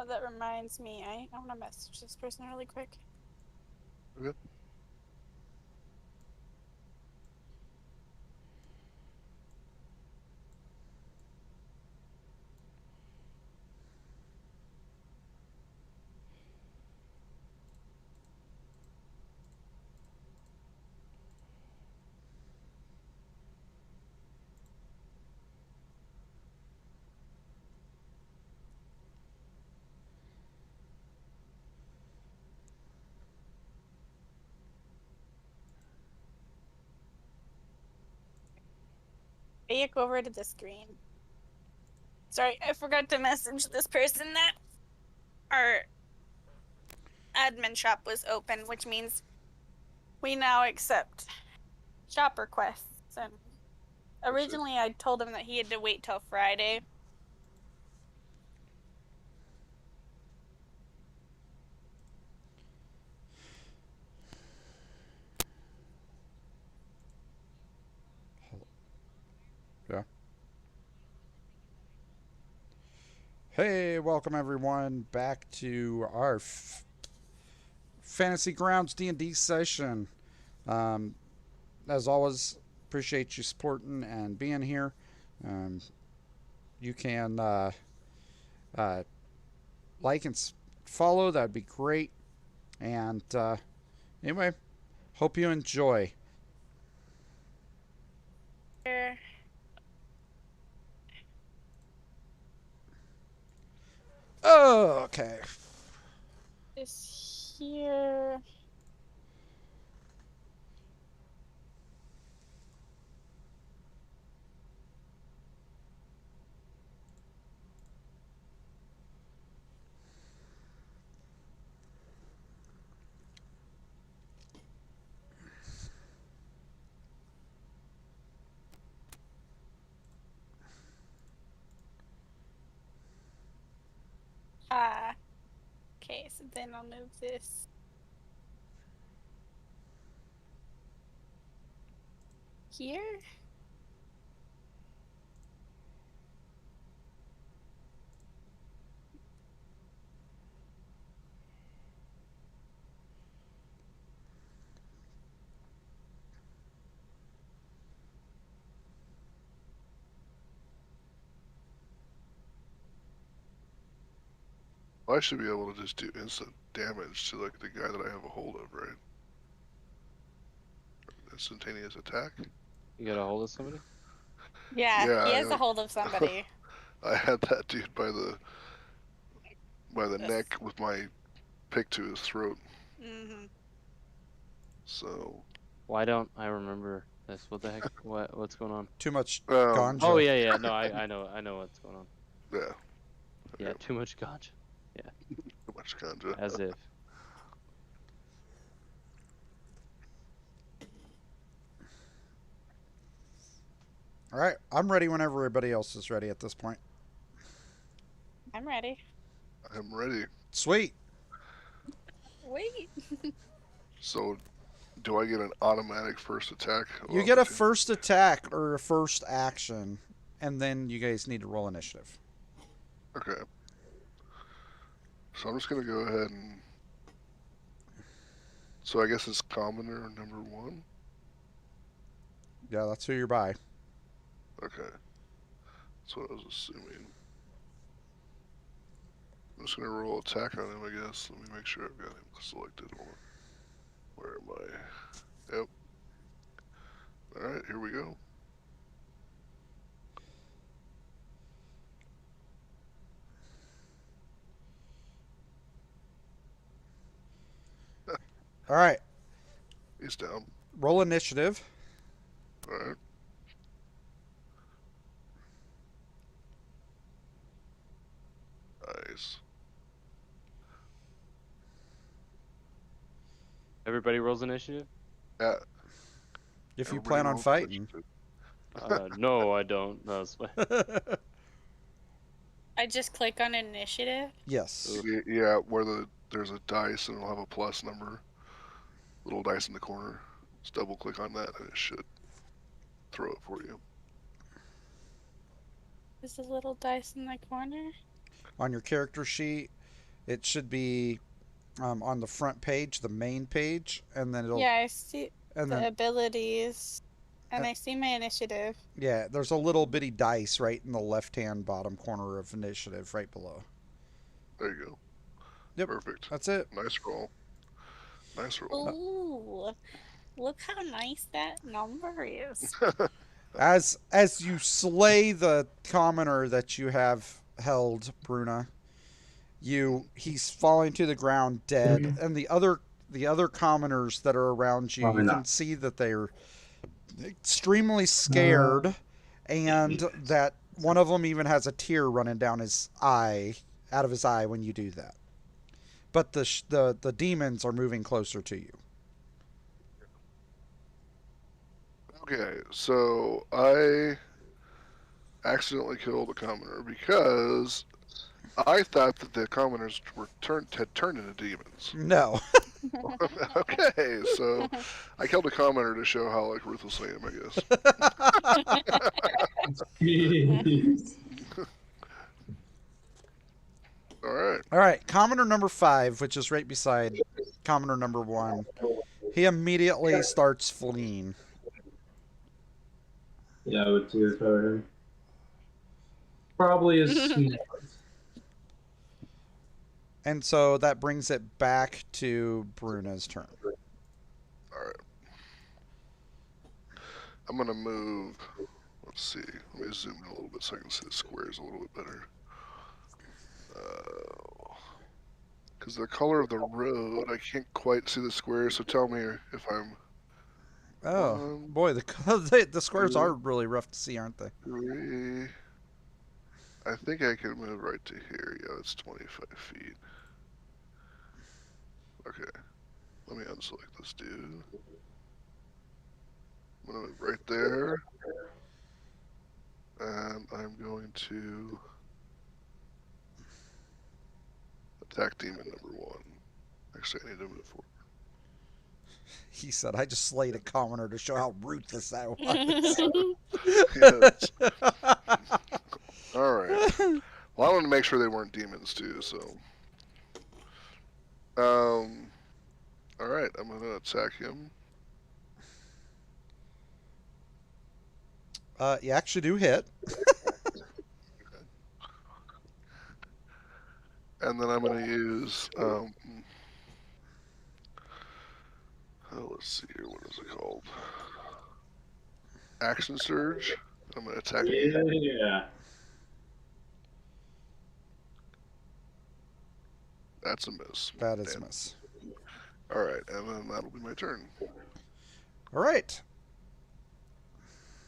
That reminds me, I want to message this person really quick. Okay. Back over to the screen. Sorry, I forgot to message this person that our admin shop was open, which means we now accept shop requests. And originally, I told him that he had to wait till Friday. Yeah. Hey, welcome everyone back to our Fantasy Grounds D&D session. As always, appreciate you supporting and being here. You can like and follow. That'd be great. And anyway, hope you enjoy. Oh, okay. Is here. Ah. Okay, so then I'll move this here. I should be able to just do instant damage to like the guy that I have a hold of, right? Instantaneous attack. You got a hold of somebody? Yeah, Yeah, he has a hold of somebody. I had that dude by the neck with my pick to his throat. Mm-hmm. So. Why don't I remember this? What the heck? What's going on? Too much Um, ganja. Oh yeah. No, I know what's going on. Yeah. Yeah, too much gotcha. Too much ganja. As if. All right, I'm ready whenever everybody else is ready at this point. I'm ready. I'm ready. Sweet. Wait. So, do I get an automatic first attack? You get a first attack or a first action, and then you guys need to roll initiative. Okay. So I'm just gonna go ahead and. So I guess it's commoner number 1. Yeah, that's who you're by. Okay. That's what I was assuming. I'm just gonna roll attack on him, I guess. Let me make sure I've got him selected. Hold on. Where am I? Yep. Alright, here we go. All right, He's down. roll initiative. Alright. Nice. Everybody rolls initiative? Yeah. If you Everybody plan on roll fighting. No, I don't. No, it's fine. I just click on initiative. Yes. Yeah, where there's a dice and it'll have a plus number. Little dice in the corner. Just double click on that and it should throw it for you. There's a little dice in the corner. On your character sheet, It should be on the front page, the main page, and then it'll Yeah, I see and the then abilities, and uh, I see my initiative. yeah, there's a little bitty dice right in the left-hand bottom corner of initiative, right below. There you go. Yep. Perfect. That's it. Nice roll. Nice roll. Ooh, look how nice that number is. As you slay the commoner that you have held, Bruna, he's falling to the ground dead, and the other commoners that are around you, Probably you can not. see that they're extremely scared, and that one of them even has a tear running down his eye, out of his eye when you do that. But the demons are moving closer to you. Okay, so I accidentally killed a commoner because I thought that the commoners had turned into demons. No. Okay, so I killed a commoner to show how like ruthless I am, I guess. Jeez. All right. All right, commoner number 5, which is right beside commoner number 1. He immediately starts fleeing. Yeah, I would too if I were him. Probably is smart. And so that brings it back to Bruna's turn. All right. I'm gonna move. Let's see. Let me zoom in a little bit so I can see the squares a little bit better. Because the color of the road, I can't quite see the squares. So tell me if I'm Oh, boy, the squares are really rough to see, aren't they? 3. I think I can move right to here. Yeah, that's 25 feet. Okay. Let me unselect this dude. I'm gonna move right there. And I'm going to attack demon number 1. Actually, I need to move forward. He said, I just slayed a commoner to show how ruthless I was. Yes. All right. Well, I wanted to make sure they weren't demons too, so. All right, I'm gonna attack him. You actually do hit. And then I'm gonna use let's see here, what is it called? Action Surge. I'm gonna attack him. Yeah. That's a miss. That is a Damn. miss. All right, and then that'll be my turn. All right.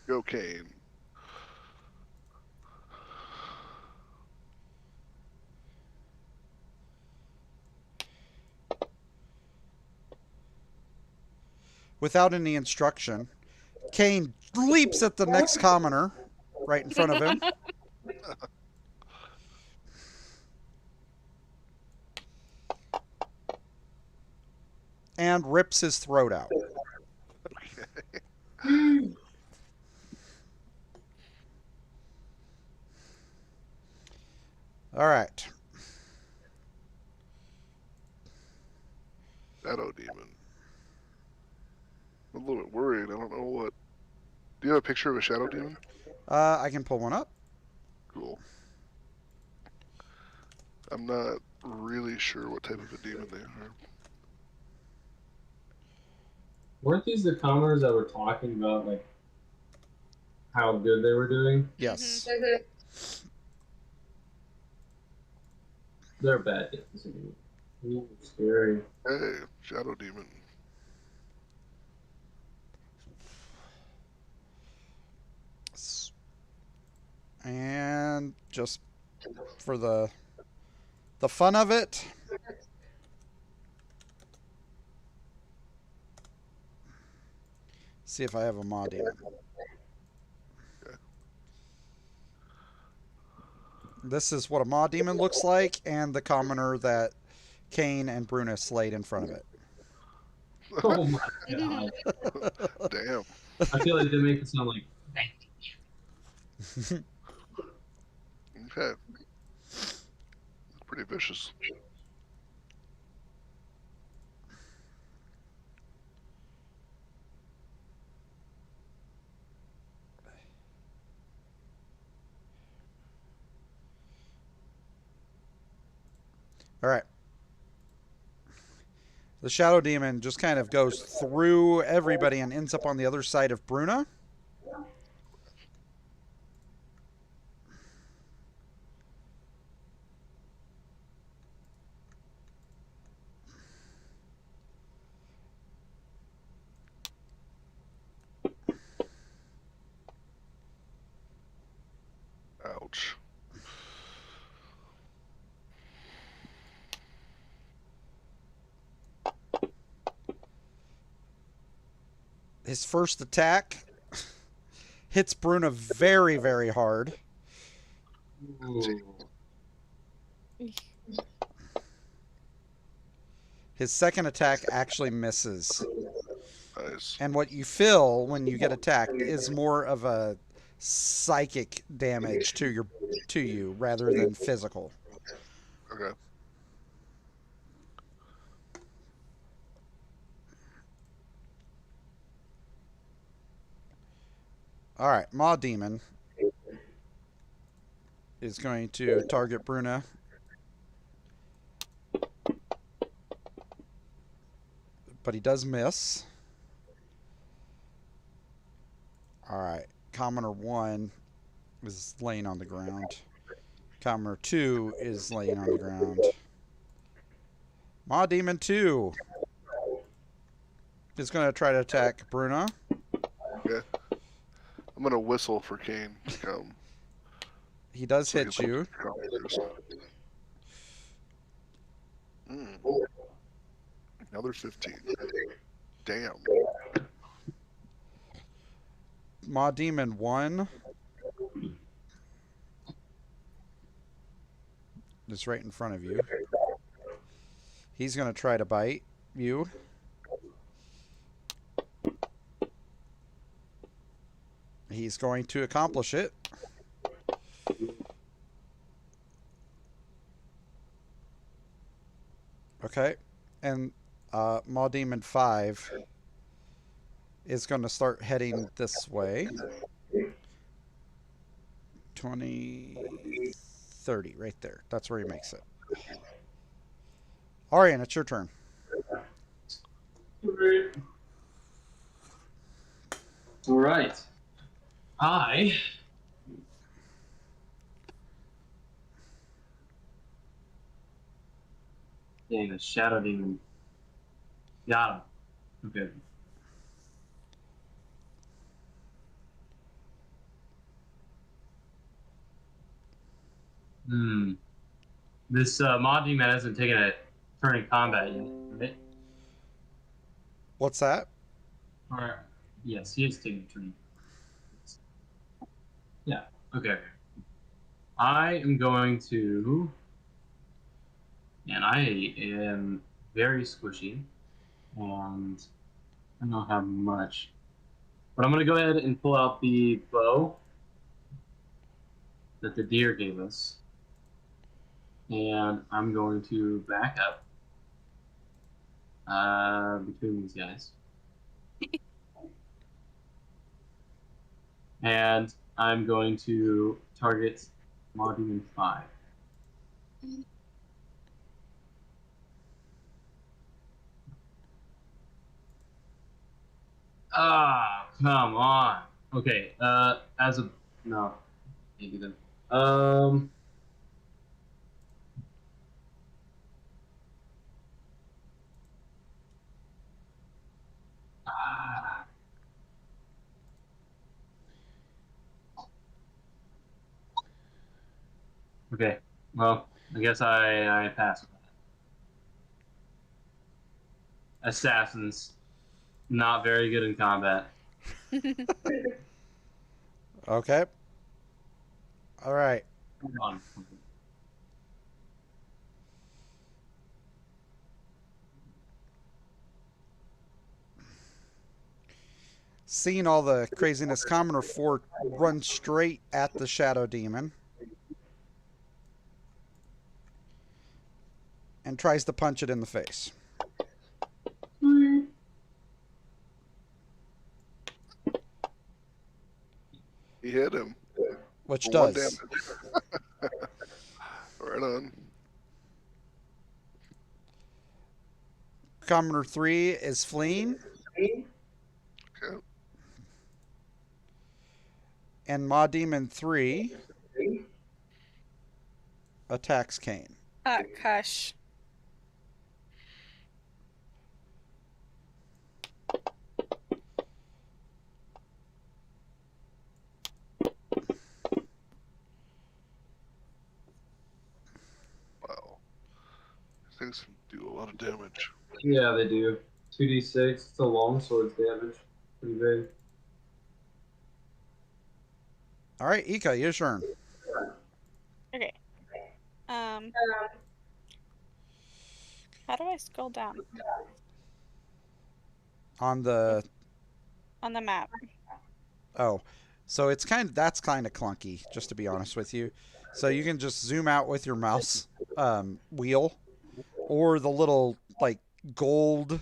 Go, Kane. Without any instruction, Kane leaps at the next commoner right in front of him. And rips his throat out. All right. Shadow Demon. I'm a little bit worried. I don't know what. Do you have a picture of a Shadow Demon? I can pull one up. Cool. I'm not really sure what type of a demon they are. Weren't these the commoners that were talking about like how good they were doing? Yes. They're bad guys. Ooh, scary. Hey, Shadow Demon. And just for the fun of it, see if I have a Maw Demon. This is what a Maw Demon looks like, and the commoner that Kane and Bruna slayed in front of it. Oh my god. Damn. I feel like they make it sound like Okay. Pretty vicious. All right. The Shadow Demon just kind of goes through everybody and ends up on the other side of Bruna. Ouch. His first attack hits Bruna very, very hard. Ooh. His second attack actually misses. Nice. And what you feel when you get attacked is more of a psychic damage to you rather than physical. Okay. All right, Maw Demon is going to target Bruna. But he does miss. All right, Commoner 1 is laying on the ground. Commoner 2 is laying on the ground. Maw Demon 2 is going to try to attack Bruna. Okay. I'm gonna whistle for Kane to come. He does so he hit can you. come first. Another 15. Damn. Maw Demon 1 is right in front of you. He's going to try to bite you. He's going to accomplish it. Okay. And Maw Demon 5 is going to start heading this way. 20, 30, right there. That's where he makes it. Arian, it's your turn. All right. Dang, the Shadow Demon. Got him. Okay. This Maw Demon hasn't taken a turn in combat yet, right? What's that? Or, yes, he is taking a turn. Yeah, okay. I am going to... And I am very squishy, and I don't have much. But I'm going to go ahead and pull out the bow that the deer gave us. And I'm going to back up between these guys. And I'm going to target Maw Demon 5. Ah, come on. Okay, as a... No. Maybe then. Okay, well, I guess I pass. Assassins, not very good in combat. Okay. All right. Come on. Seeing all the craziness, Commoner 4 runs straight at the Shadow Demon and tries to punch it in the face. He hit him. Which For one does. damage. Right on. Commoner 3 is fleeing. Okay. And Maw Demon 3 attacks Kane. Gosh. Wow. Things can do a lot of damage. Yeah, they do. 2d6. It's a longsword's damage. Pretty big. All right, Ika, your turn. Okay. How do I scroll down On the on the map? oh, so that's kind of clunky, just to be honest with you. So you can just zoom out with your mouse wheel, or the little like gold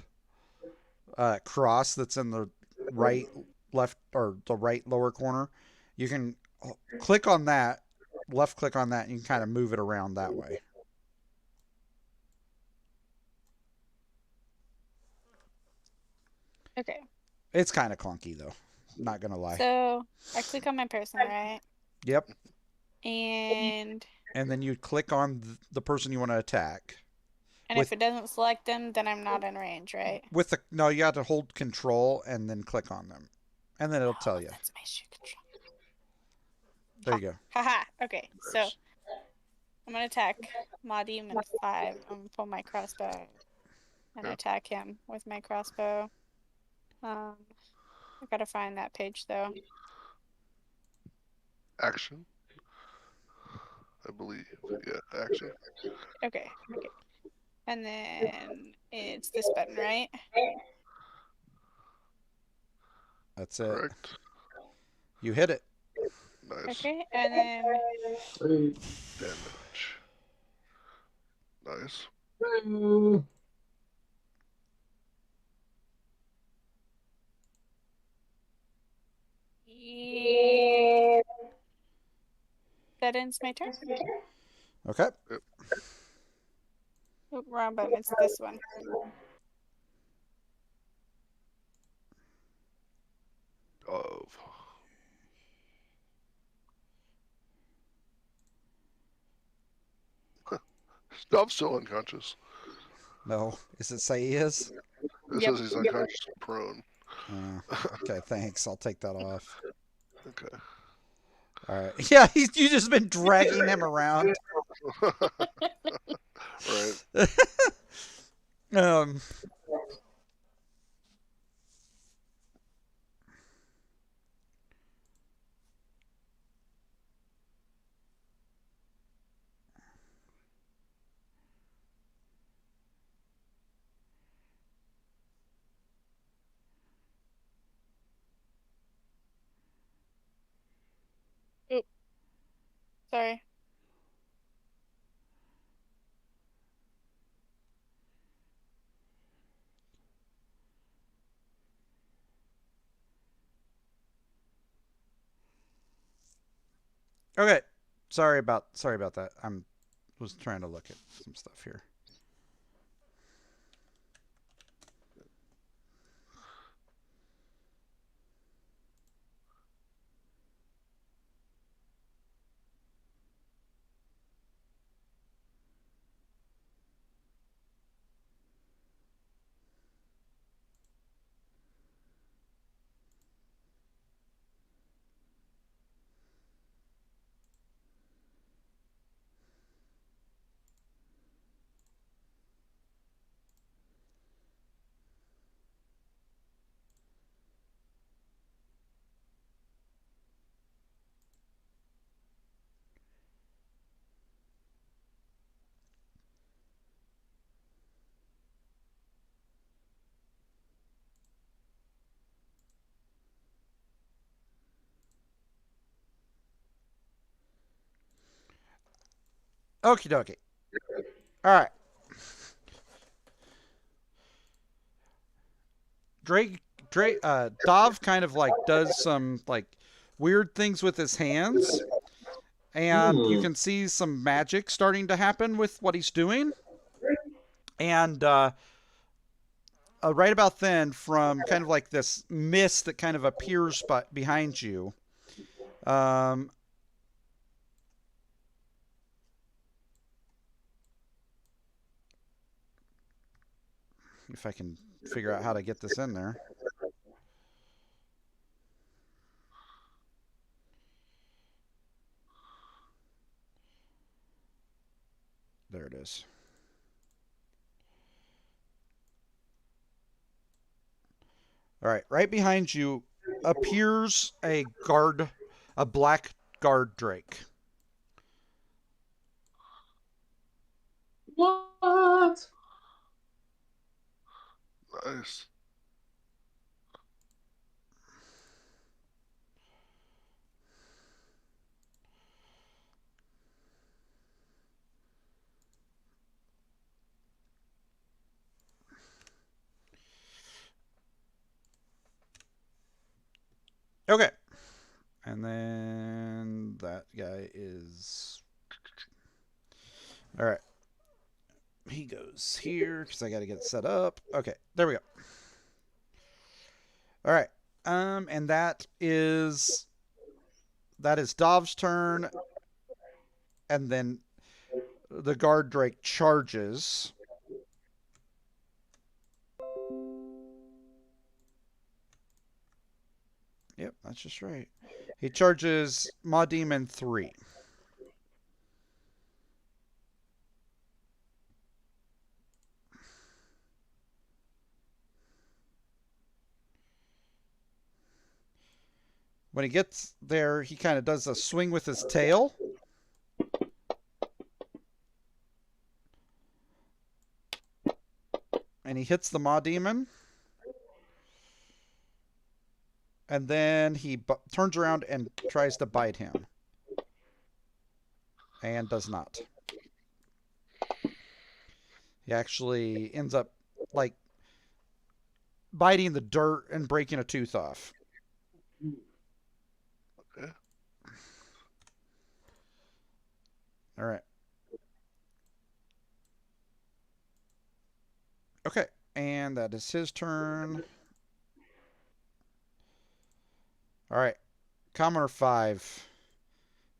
cross that's in the right, left, or the right lower corner. You can click on that, left click on that, and you can kind of move it around that way. Okay. It's kind of clunky though, not gonna lie. So I click on my person, right? Yep. And And then you click on the person you want to attack. if it doesn't select them, then I'm not in range, right? No, you have to hold control and then click on them, and then it'll tell you. That's my shoe control. There you go. Haha. Okay. So I'm gonna attack Maw Demon 5. I'm gonna pull my crossbow and attack him with my crossbow. I gotta find that page though. Action. I believe. Yeah, action. Okay. And then it's this button, right? That's it. Correct. You hit it. Nice. Okay, and then Damage. Nice. that ends my turn. Okay. Oh, wrong button. It's this one. Of. Stuff's still unconscious. No. Does it say he is? It says he's unconscious and prone. Okay, thanks. I'll take that off. Okay. All right. Yeah, you just been dragging him around. Right. Sorry. Okay. Sorry about that. Was trying to look at some stuff here. Okie dokie. All right. Dov kind of like does some like weird things with his hands, and you can see some magic starting to happen with what he's doing. And right about then, from kind of like this mist that kind of appears behind you, um, if I can figure out how to get this in there. There it is. All right, right behind you appears a black guard drake. What? Nice. Okay. And then that guy is. All right. He goes here because I got to get it set up. Okay, there we go. All right. And that is Dov's turn, and then the guard drake charges. Yep, that's just right. He charges Maw Demon 3. When he gets there, he kind of does a swing with his tail. And he hits the Maw Demon. And then he turns around and tries to bite him. And does not. He actually ends up, like, biting the dirt and breaking a tooth off. Okay. All right. Okay, and that is his turn. All right. Commoner 5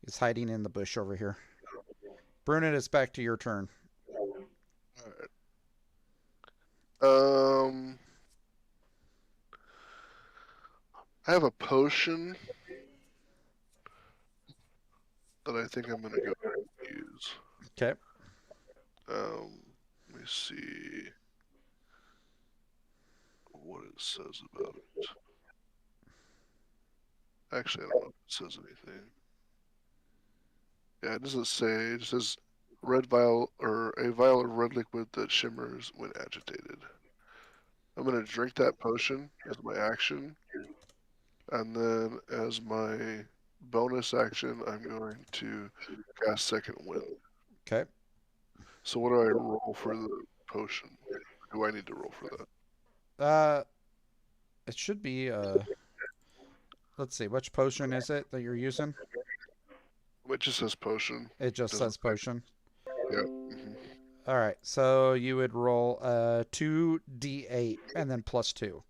is hiding in the bush over here. Brunet, it's back to your turn. Alright. I have a potion that I think I'm gonna go ahead and use. Okay. Let me see what it says about it. Actually, I don't know if it says anything. Yeah, it doesn't say. It says red vial or a vial of red liquid that shimmers when agitated. I'm gonna drink that potion as my action, and then as my bonus action, I'm going to cast Second Wind. Okay. So what do I roll for the potion? Do I need to roll for that? It should be let's see, which potion is it that you're using? It just says potion. It just Doesn't says potion. Yeah. Mhm. All right. So you would roll 2d8 and then plus 2.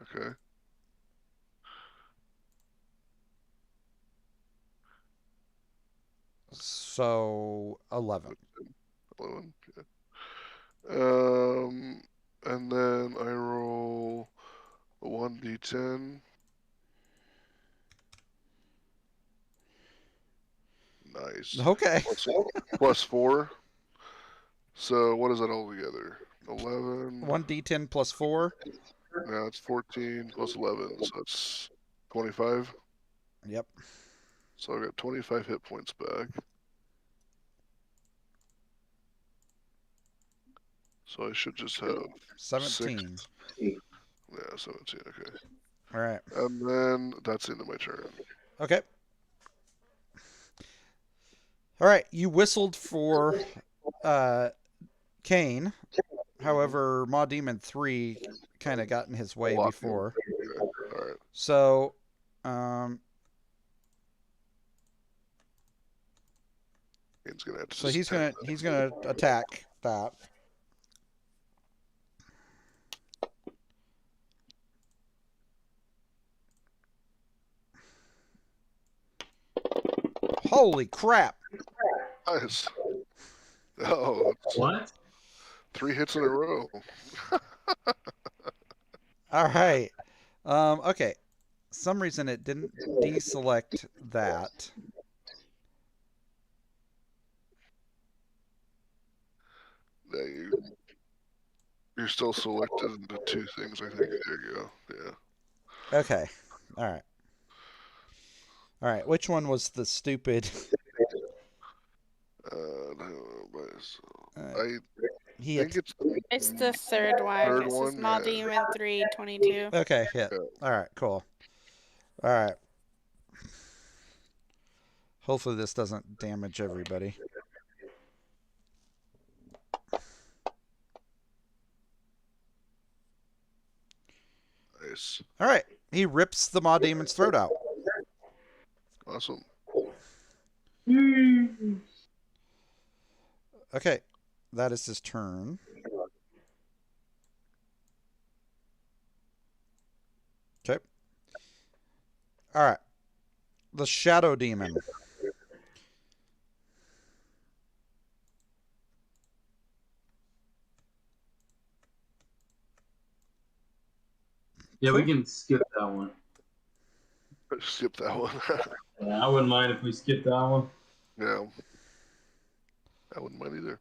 Okay. So 11. 11. Yeah. And then I roll a 1d10. Nice. Okay. Plus 4. So what is that all together? 11. 1d10 plus 4. Now it's 14 plus 11, so it's 25. Yep. So I got 25 hit points back. So I should just have 17. Yeah, 17. Okay. All right. And then that's the end of my turn. Okay. All right. You whistled for Kane. However, Maw Demon 3 kind of got in his way Block him. before. Yeah. All right. So, Kane's gonna have to. he's gonna attack that. Holy crap! Nice. Oh, it's What? 3 hits in a row. All right. Okay. Some reason it didn't deselect that. Yeah, you're still selected into 2 things, I think. There you go. Yeah. Okay. All right. All right. Which one was the stupid? No, but Uh, I he think hit. it's It's the third one. Third It's one, Small yeah. Demon 322. Okay. Hit. Yeah. All right. Cool. All right. Hopefully this doesn't damage everybody. Nice. All right. He rips the Maw Demon's throat out. Awesome. Okay. That is his turn. Okay. All right. The Shadow Demon. Yeah, we Cool. can skip that one. Skip that one. Yeah, I wouldn't mind if we skip that one. Yeah. I wouldn't mind either.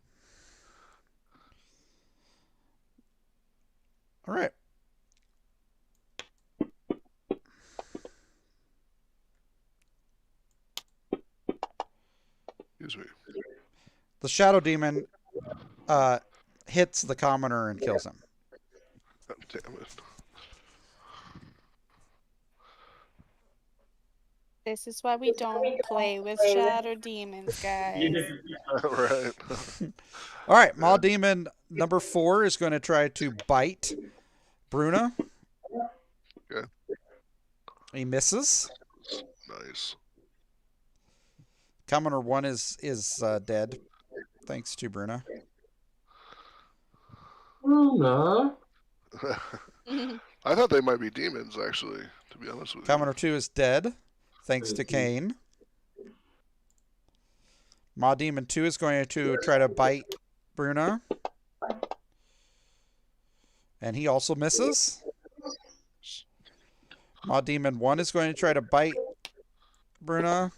All right. Excuse me. The Shadow Demon hits the commoner and kills him. God damn it. This is why we don't play with Shadow Demons, guys. Right. All right. Maw Demon number 4 is going to try to bite Bruna. Okay. He misses. Nice. Commoner 1 is dead, thanks to Bruna. Bruna. I thought they might be demons, actually, to be honest with you. Commoner 2 is dead, thanks to Kane. Maw Demon 2 is going to try to bite Bruna. And he also misses. Maw Demon 1 is going to try to bite Bruna.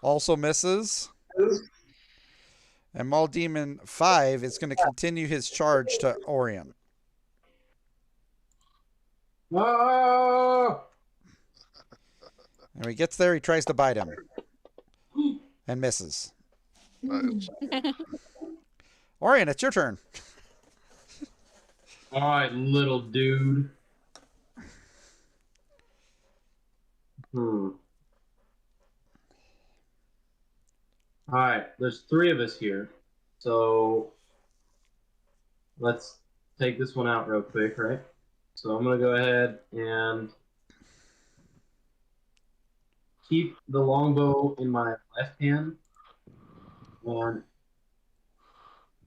Also misses. And Maw Demon 5 is going to continue his charge to Orion. Ah! And when he gets there, he tries to bite him. And misses. Nice. Orion, it's your turn. All right, little dude. All right, there's 3 of us here, so let's take this one out real quick, right? So I'm gonna go ahead and keep the longbow in my left hand and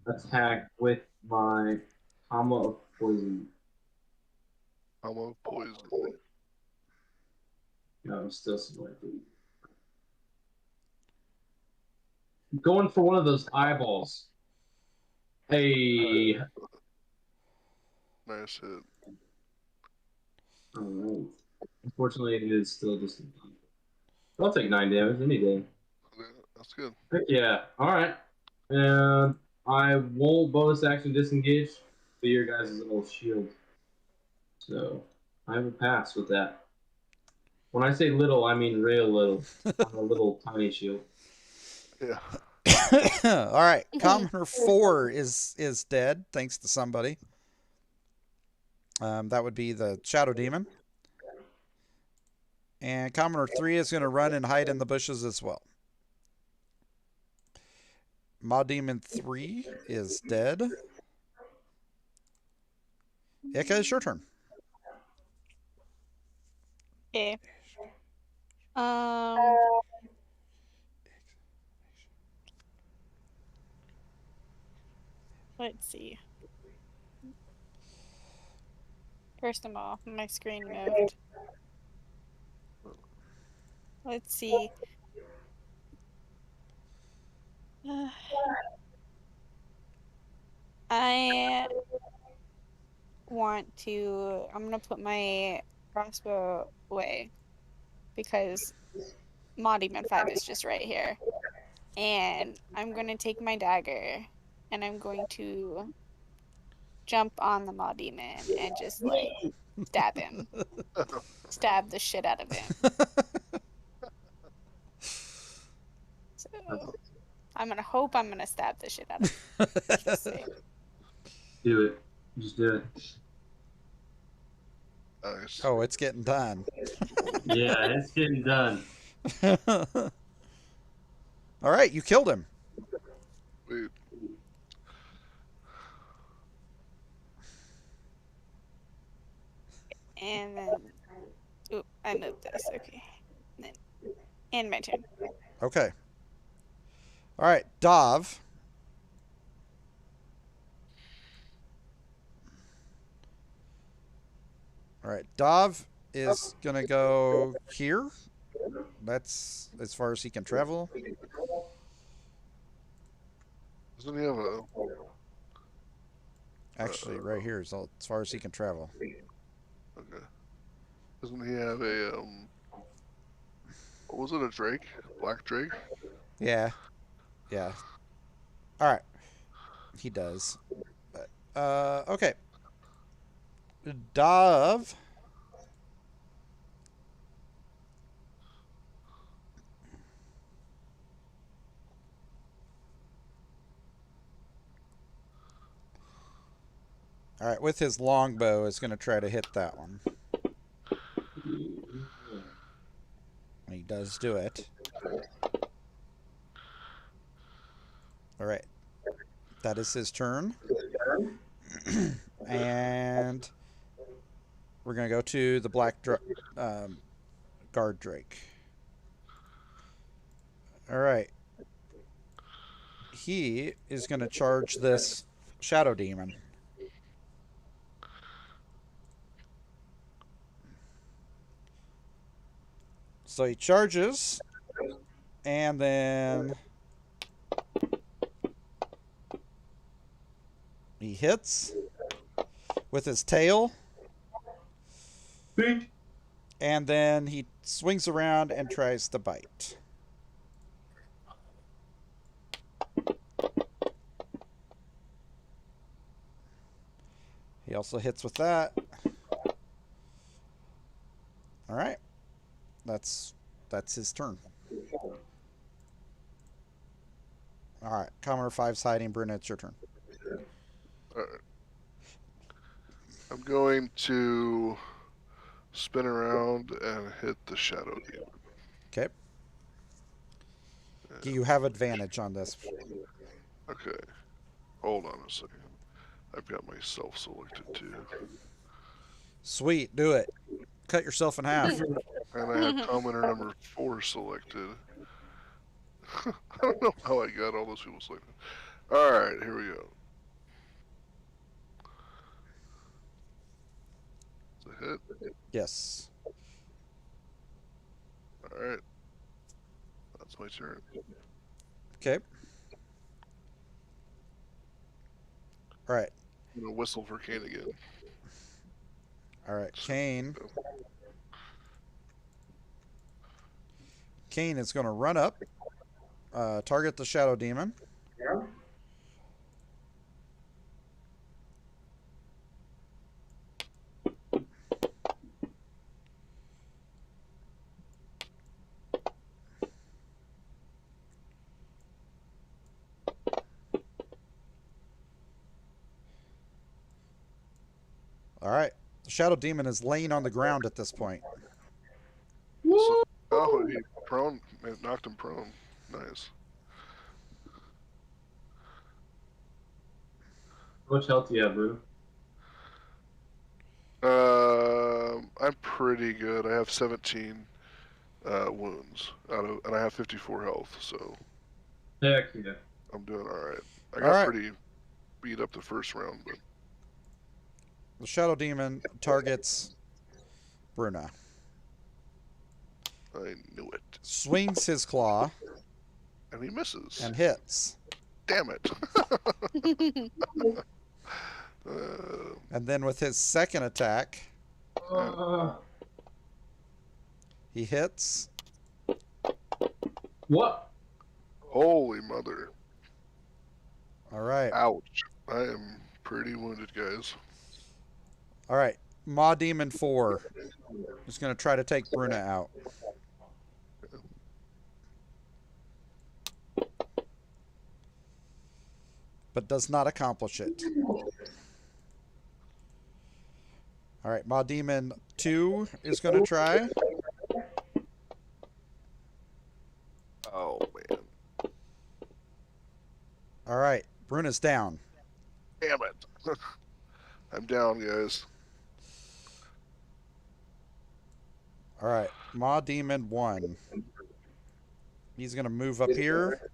attack with my Kama of Poison. I'm a poison. No, I'm still selecting. Going for one of those eyeballs. Hey. Nice hit. Alright. Unfortunately, it is still just. I'll take 9 damage any day. Yeah, that's good. Heck yeah. Alright. And I won't bonus action disengage to your guys' little shield. So I have a pass with that. When I say little, I mean real little. I'm a little tiny shield. Yeah. All right. Commoner 4 is dead, thanks to somebody. That would be the Shadow Demon. And Commoner 3 is going to run and hide in the bushes as well. Maw Demon 3 is dead. Ika, it's your turn. Okay. Let's see. First of all, my screen moved. Let's see. I want to. I'm gonna put my crossbow away because Demon 5 is just right here. And I'm gonna take my dagger and I'm going to jump on the Demon and just like stab him. Stab the shit out of him. So I'm gonna stab the shit out of him. For his sake. Do it. Just do it. Nice. Oh, it's getting done. Yeah, it's getting done. All right, you killed him. Wait. And then, oop, I moved this. Okay. And then, and my turn. Okay. All right, Dov. All right, Dov is gonna go here. That's as far as he can travel. Doesn't he have a? Actually, right here is as far as he can travel. Okay. Doesn't he have a What was it? A drake? Black drake? Yeah. Yeah. All right. He does. Okay. Dov. All right, with his longbow, is going to try to hit that one. And he does do it. All right. That is his turn. And we're going to go to the black guard drake. All right. He is going to charge this shadow demon. So he charges, and then he hits with his tail, and then he swings around and tries to bite. He also hits with that. All right. That's his turn. All right. Commoner 5's hiding. Bruna, it's your turn. Alright. I'm going to spin around and hit the shadow demon. Okay. You have advantage on this. Okay. Hold on a second. I've got myself selected too. Sweet. Do it. Cut yourself in half. And I have commenter number 4 selected. I don't know how I got all those people selected. Alright, here we go. It's a hit. Yes. Alright. That's my turn. Okay. All right. I'm gonna whistle for Kane again. All right. Kane. Kane is going to run up, target the shadow demon. All right. The shadow demon is laying on the ground at this point. So, oh, he prone. It knocked him prone. Nice. How much health do you have, Brew? I'm pretty good. I have 17 wounds and I have 54 health, so Heck yeah. I'm doing all right. I All got right. pretty beat up the first round, but The shadow demon targets Bruna. I knew it. swings his claw, And he misses. and hits. Damn it. And then with his second attack, he hits. What? Holy mother. All right. Ouch. I am pretty wounded, guys. All right. Maw Demon 4 is going to try to take Bruna out. But does not accomplish it. All right. Maw Demon 2 is going to try. Oh, man. All right. Bruna's down. Damn it. I'm down, guys. All right. Maw Demon 1. He's going to move up here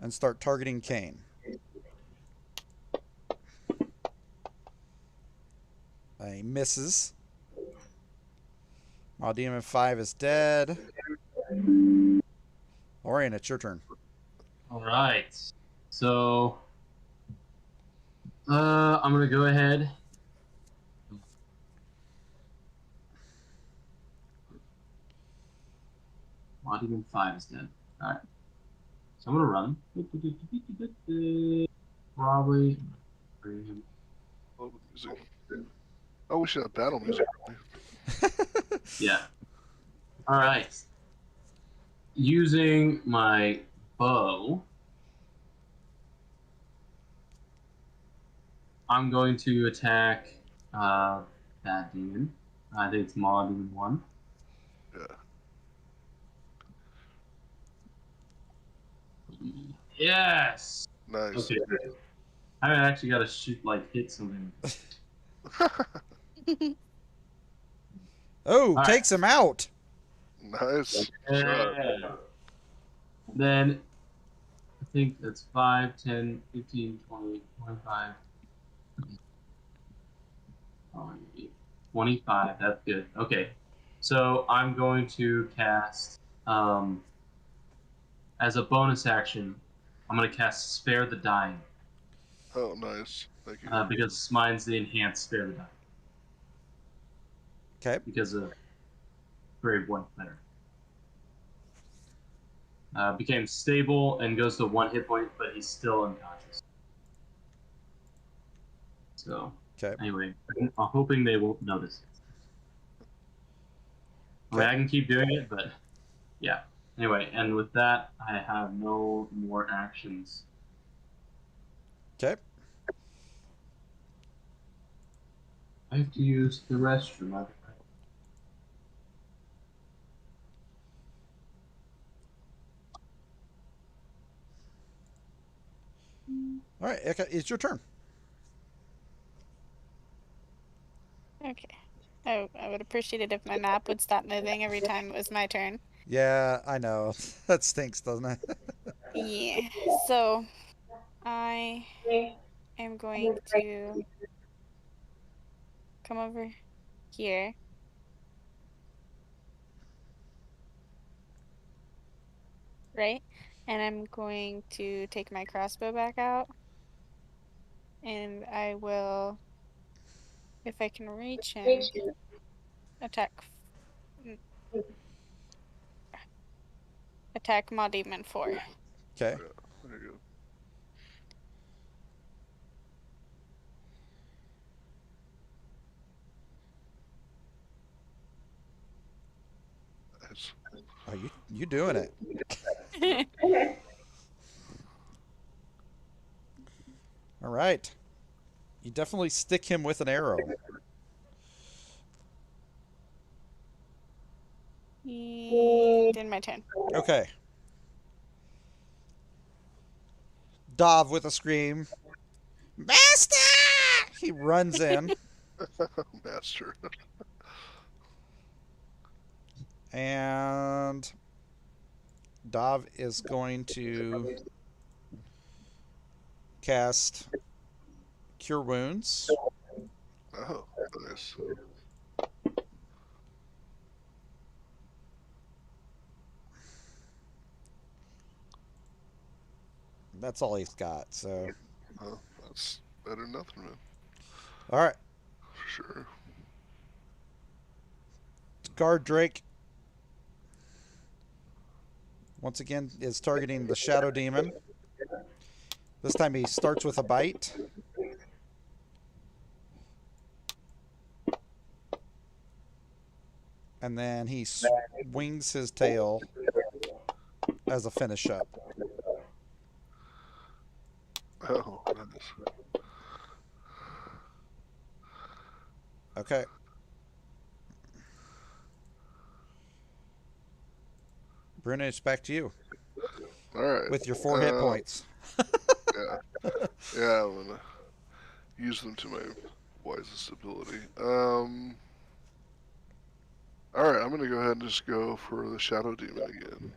and start targeting Kane. He misses. Maw Demon 5 is dead. Orion, it's your turn. All right. So, I'm gonna go ahead. Demon 5 is dead. All right. So I'm gonna run. Probably. Bring him. Oh, music. Oh, we should have battle music. Yeah. All right. Using my bow, I'm going to attack that demon. I think it's Maw Demon 1. Yeah. Yes. Nice. Okay. I actually got to shoot, hit something. Oh, right. takes him out. Nice. Shot. Yeah. Then I think that's 5, 10, 15, 20, 25. 25. That's good. Okay. So I'm going to cast, as a bonus action, I'm going to cast Spare the Dying. Oh, nice. Thank you. Because mine's the enhanced Spare the Dying. Okay. Because of Brave One better. Became stable and goes to 1 hit point, but he's still unconscious. So, Okay. anyway, I'm hoping they won't notice. I mean, Okay. I can keep doing it, but yeah. Anyway, and with that, I have no more actions. Okay. I have to use the restroom. All right, Eka, it's your turn. Okay. Oh, I would appreciate it if my map would stop moving every time it was my turn. Yeah, I know. That stinks, doesn't it? Yeah. So, I am going to come over here. Right? And I'm going to take my crossbow back out. And I will, if I can reach him, attack. Attack Maw Demon 4. Okay. There you go. Nice. Oh, you doing it. All right. You definitely stick him with an arrow. Did my turn. Okay. Dov with a scream. Master! He runs in. Master. And Dov is going to cast Cure Wounds. Oh, nice. That's all he's got. So, That's better than nothing, man. all right, For sure. guard Drake. Once again, is targeting the Shadow Demon. This time he starts with a bite. And then he swings his tail as a finish up. Oh, nice. Okay. Bruno, it's back to you All right. with your 4 hit points. Yeah. Yeah, I'm gonna use them to my wisest ability. All right, I'm gonna go ahead and just go for the Shadow Demon again,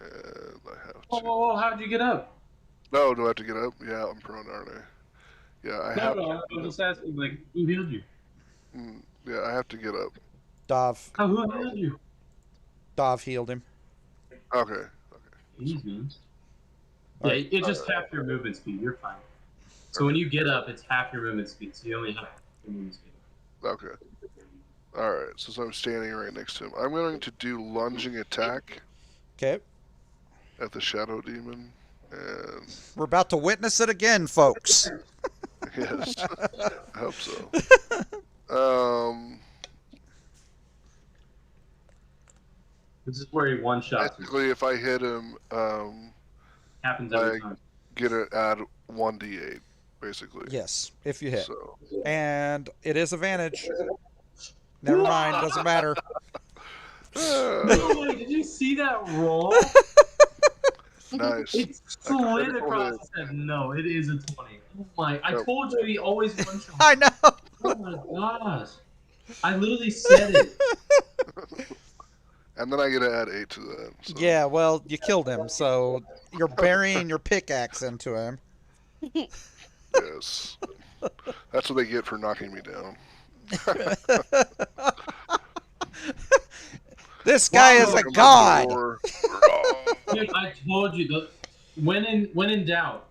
and I have to. Oh, how'd you get up? No, do I have to get up? Yeah, I'm prone, aren't I? Yeah, I have. No, I'm just asking, like, who healed you? Yeah, I have to get up. Dov. Oh, who healed you? Dov healed him. Okay. Jeez, man. All Yeah, right. it's just half your movement speed. You're fine. So when you get up, it's half your movement speed. So you only have half your movement speed. Okay. All right. Since I'm standing right next to him, I'm going to do lunging attack Okay. at the Shadow Demon, and We're about to witness it again, folks. yes, I hope so. This is where he one shots you. Basically, if I hit him, Happens every I time. get to add 1d8, basically. Yes, if you hit. So, And it is advantage. Never mind, doesn't matter. No way, did you see that roll? nice. It slid critical across hit. his head. No, it is a 20. Oh my, I told you he always one shot. I know. Oh my gosh. I literally said it. And then I get to add 8 to that. So. Yeah, well, you killed him, so you're burying your pickaxe into him. Yes. That's what they get for knocking me down. This guy is a Welcome to god. war. Dude, I told you. When in doubt,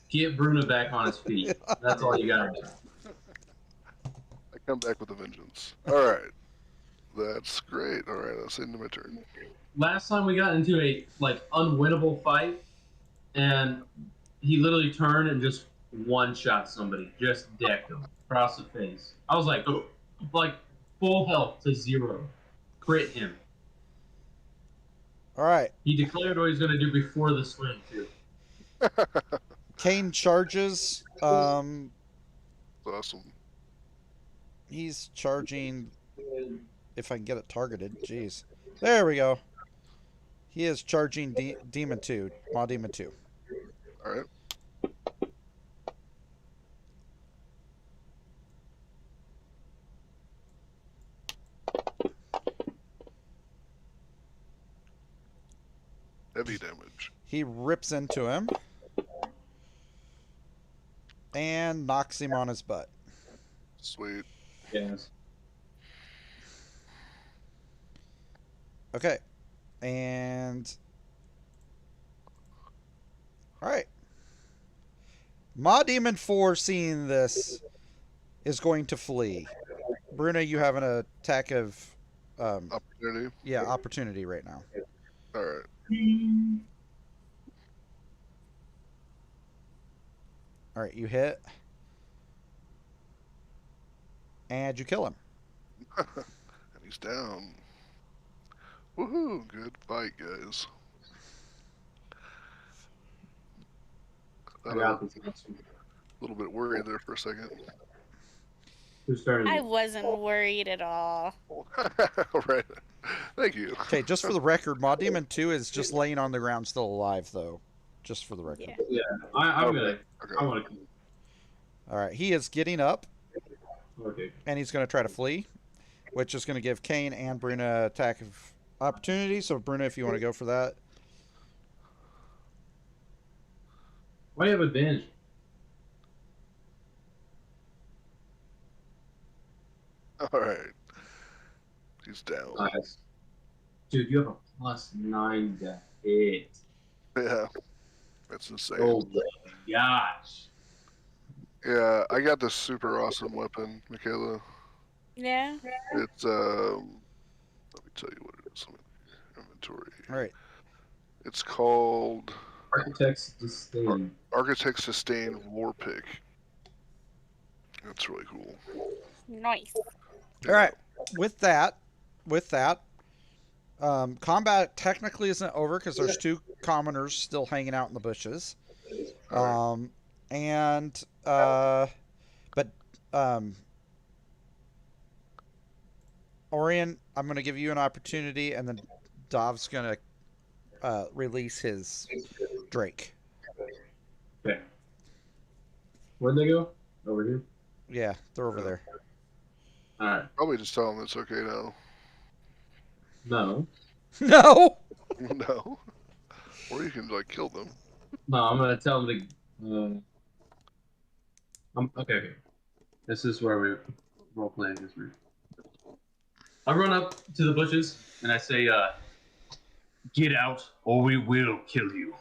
get Bruno back on his feet. That's all you gotta do. I come back with a vengeance. All right. That's great. All right, that's into my turn. Last time we got into a unwinnable fight, and he literally turned and just one shot somebody, just decked him across the face. I was like, oh, full health to 0, crit him. All right. He declared what he's gonna do before the swing too. Kane charges. Awesome. He's charging. If I can get it targeted, jeez. There we go. He is charging Demon 2, Maw Demon 2. All right. Heavy damage. He rips into him and knocks him on his butt. Sweet. Yes. Okay. And all right. Maw Demon 4, seeing this, is going to flee. Bruno, you have an attack of Opportunity. yeah, opportunity right now. All right. All right, you hit. And you kill him. And he's down. Woohoo! Good fight, guys. I Got got a this next one. little bit worried there for a second. Who started? I wasn't worried at all. All right. Thank you. Okay, just for the record, Maw Demon 2 is just laying on the ground still alive, though. Just for the record. Yeah. Yeah, I'm Okay. gonna. Okay. I want to. All right, he is getting up, Okay. and he's going to try to flee, which is going to give Kane and Bruno attack of opportunity. So, Bruno, if you want to go for that. Why do you have advantage? All right. He's down. Nice. Dude, you have a +9 to hit. Yeah. It's insane. Oh my gosh. Yeah, I got this super awesome weapon, Michaela. Yeah. It's let me tell you what it is. Inventory. All right. It's called Architect's Disdain. Architect Sustain War Pick. That's really cool. Nice. All right. With that, combat technically isn't over because there's 2 commoners still hanging out in the bushes. Alright. But Orion, I'm going to give you an opportunity, and then Dov's going to release his Drake. Okay. Where'd they go? Over here? Yeah, they're over there. Alright. Probably just tell them it's okay now. No. No. No. Or you can like kill them. No, I'm gonna tell them to. Okay. This is where we role playing this room. I run up to the bushes and I say, "Get out, or we will kill you."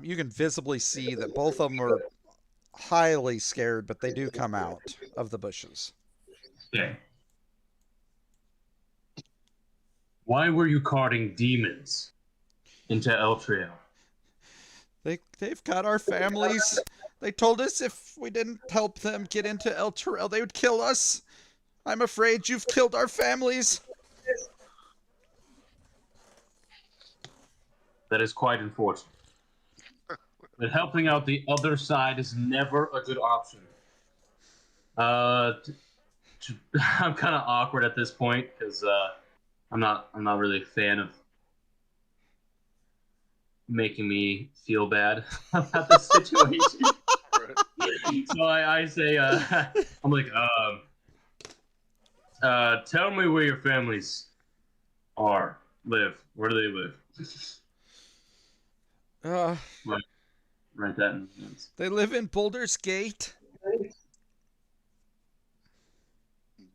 You can visibly see that both of them are highly scared, but they do come out of the bushes. Okay. Why were you carting demons into Eltrail? They've got our families. They told us if we didn't help them get into El Terrell, they would kill us. I'm afraid you've killed our families. That is quite unfortunate. But helping out the other side is never a good option. I'm kind of awkward at this point because I'm not really a fan of making me feel bad about the situation. Right. So I say, I'm like, tell me where your families live. Where do they live? Write that in the notes. They live in Boulder's Gate.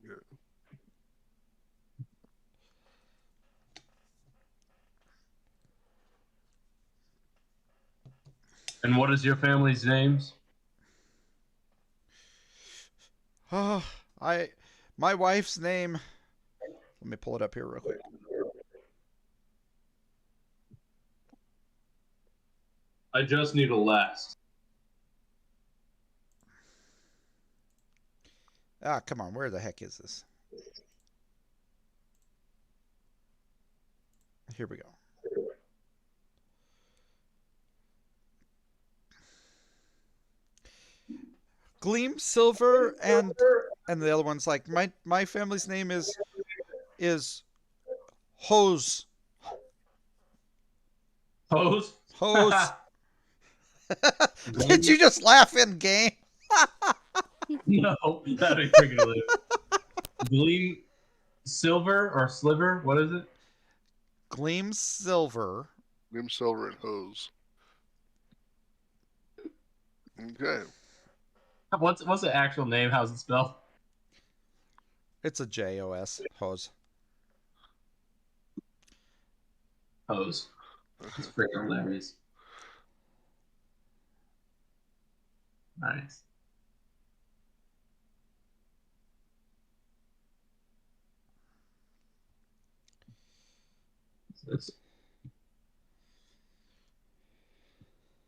Yeah. And what is your family's names? Oh, my wife's name. Let me pull it up here real quick. I just need a last. Ah, come on. Where the heck is this? Here we go. Gleam Silver and the other one's like my family's name is Hose. Hose? Hose. Did you just laugh in game? No, that'd be freaking hilarious. Gleam Silver or Sliver? What is it? Gleam Silver. Nim Silver and Hose. Okay. What's the actual name? How's it spelled? It's a JOS. Hose. Hose. It's freaking hilarious. Nice. So it's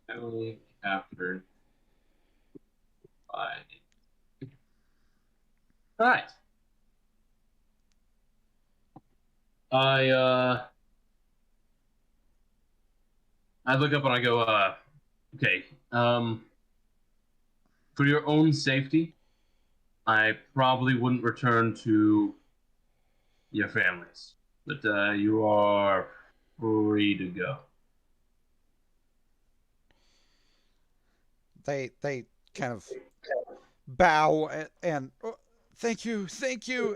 heavily captured by. All right. I look up and I go, okay, for your own safety, I probably wouldn't return to your families, but you are free to go. They kind of bow and oh, thank you,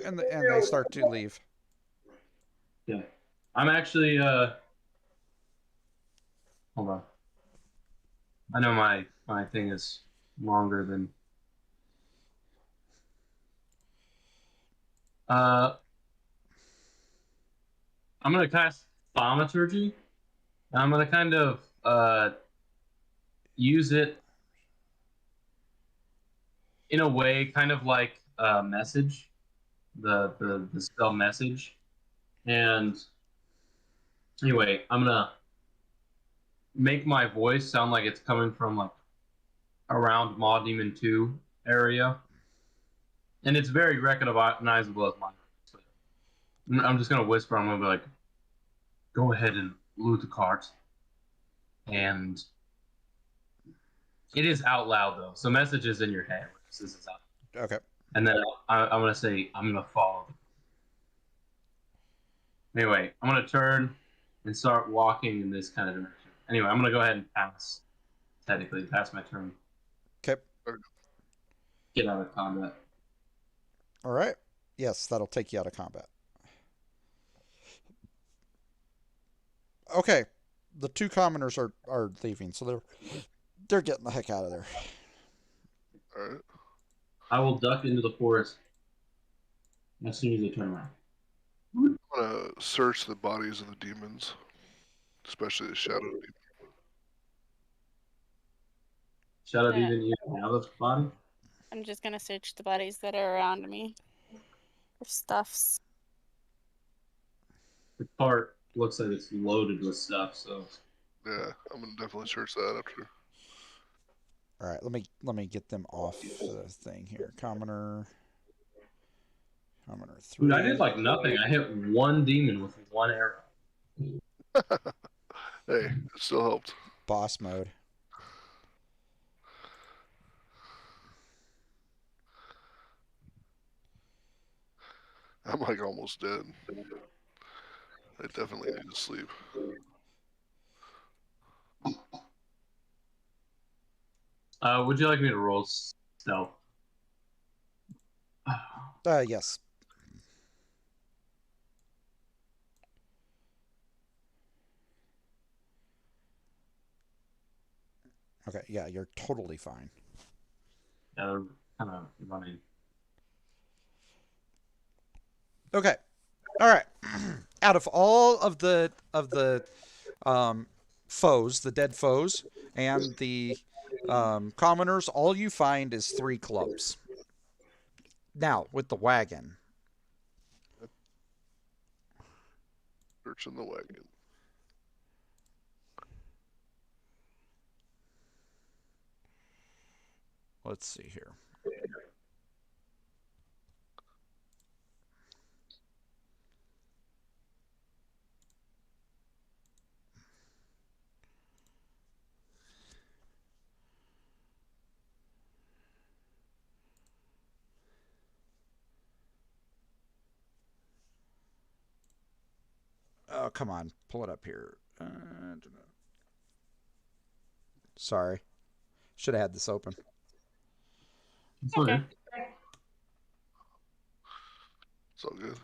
and they start to leave. Yeah, I'm actually hold on. I know my thing is longer than I'm gonna cast Thaumaturgy And I'm gonna kind of use it in a way, kind of like a message, the spell message. And anyway, I'm gonna make my voice sound like it's coming from like around Maw Demon 2 area, and it's very recognizable as mine. I'm just gonna whisper. I'm gonna be like, "Go ahead and loot the cart," and it is out loud though. So message is in your head. This is out. Okay. And then I'm gonna say, "I'm gonna follow." Anyway, I'm gonna turn and start walking in this kind of direction. Anyway, I'm gonna go ahead and pass. Technically, pass my turn. Okay. Get out of combat. All right. Yes, that'll take you out of combat. Okay. The two commoners are leaving, so they're getting the heck out of there. All right. I will duck into the forest as soon as I turn around. I'm gonna search the bodies of the demons, especially the shadow demon. Shadow Yeah. Demon, you have a body? I'm just gonna search the bodies that are around me for stuffs. The cart looks like it's loaded with stuff, so Yeah, I'm gonna definitely search that after. All right. Let me get them off the thing here. Commoner 3. dude, I did like nothing. I hit one demon with one arrow. Hey, it still helped. Boss mode. I'm like almost dead. I definitely need to sleep. Would you like me to roll stealth? Yes. Okay, yeah, you're totally fine. Yeah, they're kind of running. Okay. All right. Out of all of the foes, the dead foes, and the commoners, all you find is 3 clubs. Now, with the wagon. Searching the wagon. Let's see here. Oh, come on. Pull it up here. Sorry. Should have had this open. It's okay. It's all good.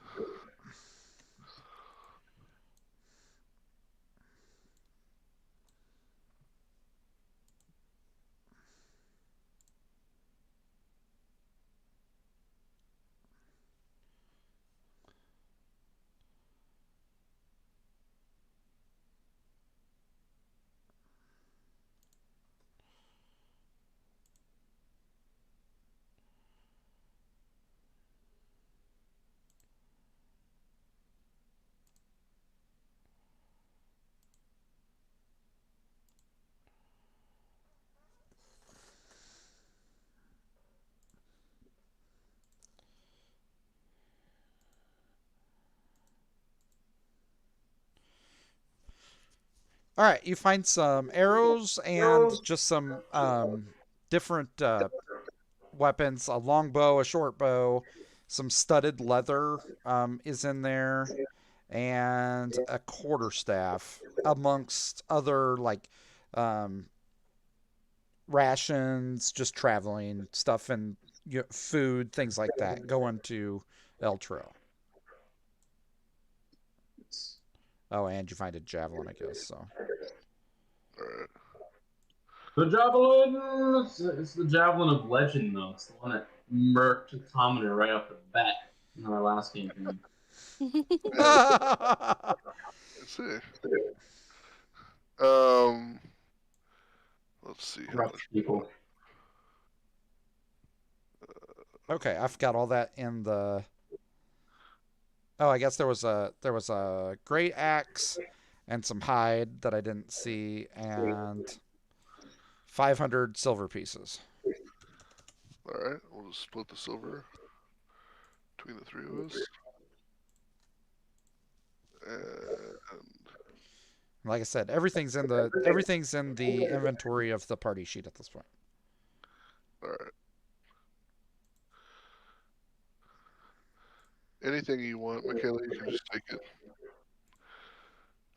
All right, you find some arrows and just some different weapons, a longbow, a short bow, some studded leather is in there, and a quarterstaff, amongst other like rations, just traveling stuff and food, things like that, going to El Trail. Oh, and you find a javelin, I guess. So. All right. The javelin. It's the javelin of legend, though. It's the one that murked Commoner right off the bat in our last game. Let's see. Let's see how Rough much. people. Okay, I've got all that in the. Oh, I guess there was a great axe and some hide that I didn't see, and 500 silver pieces. All right, we'll just split the silver between the three of us. And Like I said, everything's in the inventory of the party sheet at this point. all right, anything you want, Michaela, you can just take it,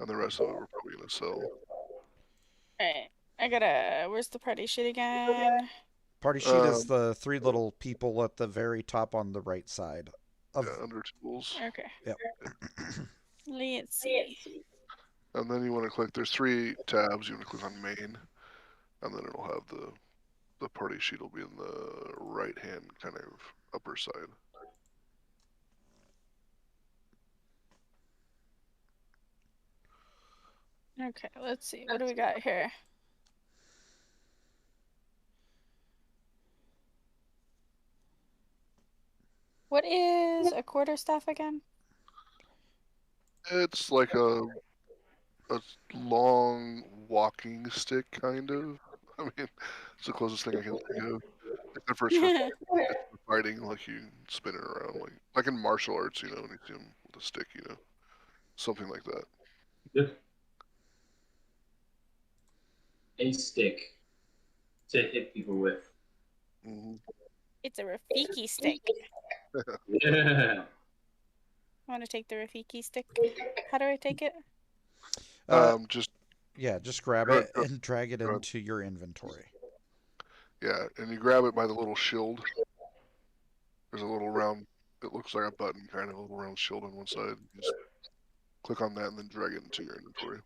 and the rest of it we're probably gonna sell. Alright. I gotta. Where's the party sheet again? Party sheet is Um, the three little people at the very top on the right side of. yeah, under tools, Okay. Yep. Let's see. and then you want to click. There's 3 tabs. You want to click on main, and then it'll have the party sheet will be in the right hand kind of upper side. Okay, let's see. What do we got here? What is a quarterstaff again? It's like a long walking stick, kind of. I mean, it's the closest thing I can think of. Except for it's for fighting, like you spin it around, like in martial arts, when you see them with a stick, something like that. Good. A stick to hit people with. Hmm. It's a Rafiki stick. Yeah. I want to take the Rafiki stick. How do I take it? Just Yeah, just grab Go it ahead, and drag it go ahead. into your inventory. yeah, and you grab it by the little shield. There's a little round. It looks like a button, kind of a little round shield on one side. You just click on that and then drag it into your inventory.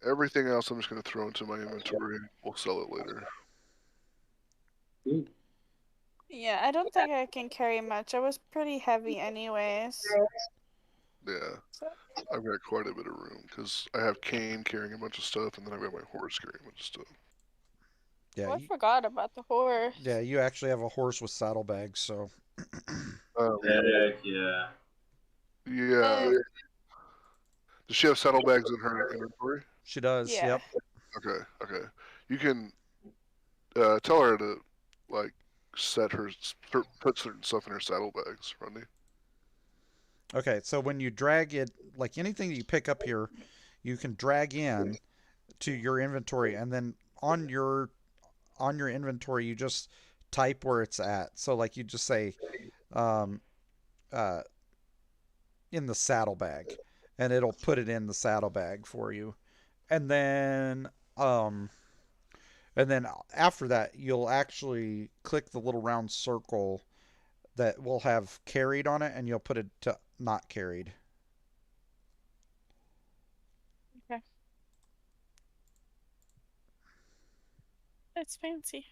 Everything else I'm just going to throw into my inventory. We'll sell it later. Yeah, I don't think I can carry much. I was pretty heavy anyways. Yeah, So, I've got quite a bit of room because I have Kane carrying a bunch of stuff, and then I've got my horse carrying a bunch of stuff. Yeah, I forgot about the horse. yeah, you actually have a horse with saddlebags, so Heck yeah. Yeah. Does she have saddlebags in her inventory? she does. Yeah. Yep. Okay, okay. You can tell her to like set her put certain stuff in her saddlebags, Rodney. Okay, so when you drag it, like anything that you pick up here, you can drag in to your inventory, and then on your inventory, you just type where it's at. So like you just say, um, uh, in the saddlebag, and it'll put it in the saddlebag for you, and then um, and then after that, you'll actually click the little round circle that will have carried on it, and you'll put it to not carried. Okay. That's fancy.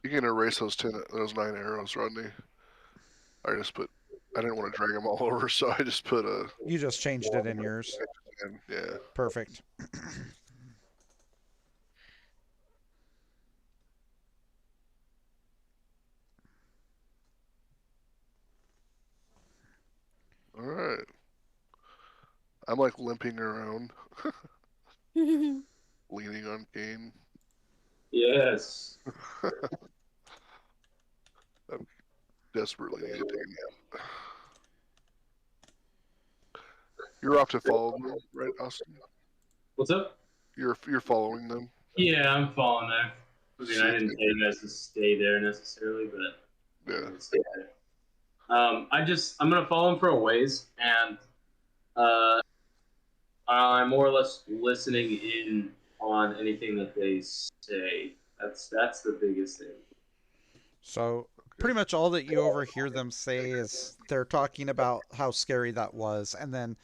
You can erase those 9 arrows, Rodney. I didn't want to drag them all over, so I just put a. You just changed it in yours. Yeah. Perfect. All right. I'm like limping around, leaning on Kane. Yes. I'm desperately need to take a nap. You're off to follow them, right, Austin? What's up? You're following them. Yeah, I'm following there. I mean, I didn't tell you guys to stay there necessarily, but Yeah. stay there. I'm gonna follow them for a ways, and I'm more or less listening in on anything that they say. That's the biggest thing. So pretty much all that you overhear them say is they're talking about how scary that was, and then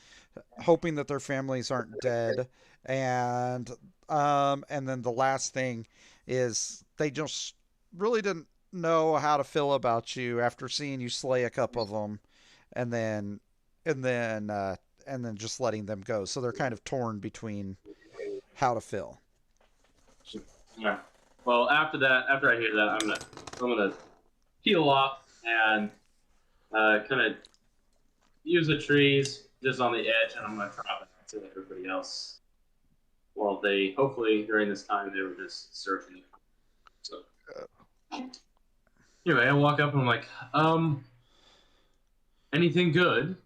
hoping that their families aren't dead, and then the last thing is they just really didn't know how to feel about you after seeing you slay a couple of them, and then and then and then just letting them go. So they're kind of torn between how to feel. Yeah. Well, after that, after I hear that, I'm gonna peel off and kind of use the trees just on the edge, and I'm gonna drop it to everybody else. Well, they hopefully during this time they were just searching. So anyway, I walk up and I'm like, anything good?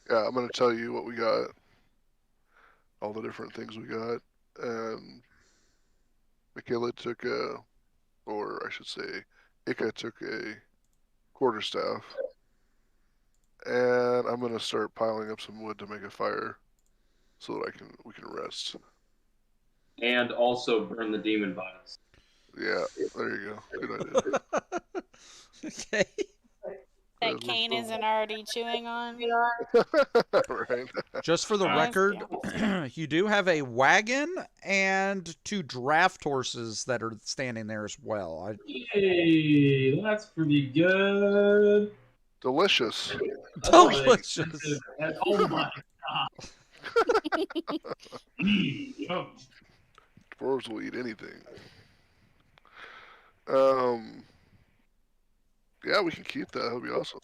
Yeah, I'm gonna tell you what we got, all the different things we got, and Michaela took or I should say, Ika took a quarterstaff, and I'm gonna start piling up some wood to make a fire, so that we can rest. And also burn the demon bodies. Yeah, there you go. Good idea. Okay. That Kane isn't already chewing on. Right. Just for the Let's be record, honest. you do have a wagon and 2 draft horses that are standing there as well. Hey, that's pretty good. Delicious. That's really Delicious. expensive. Oh my god. Yum. Dwarves will eat anything. Um. Yeah, we can keep that. That'll be awesome.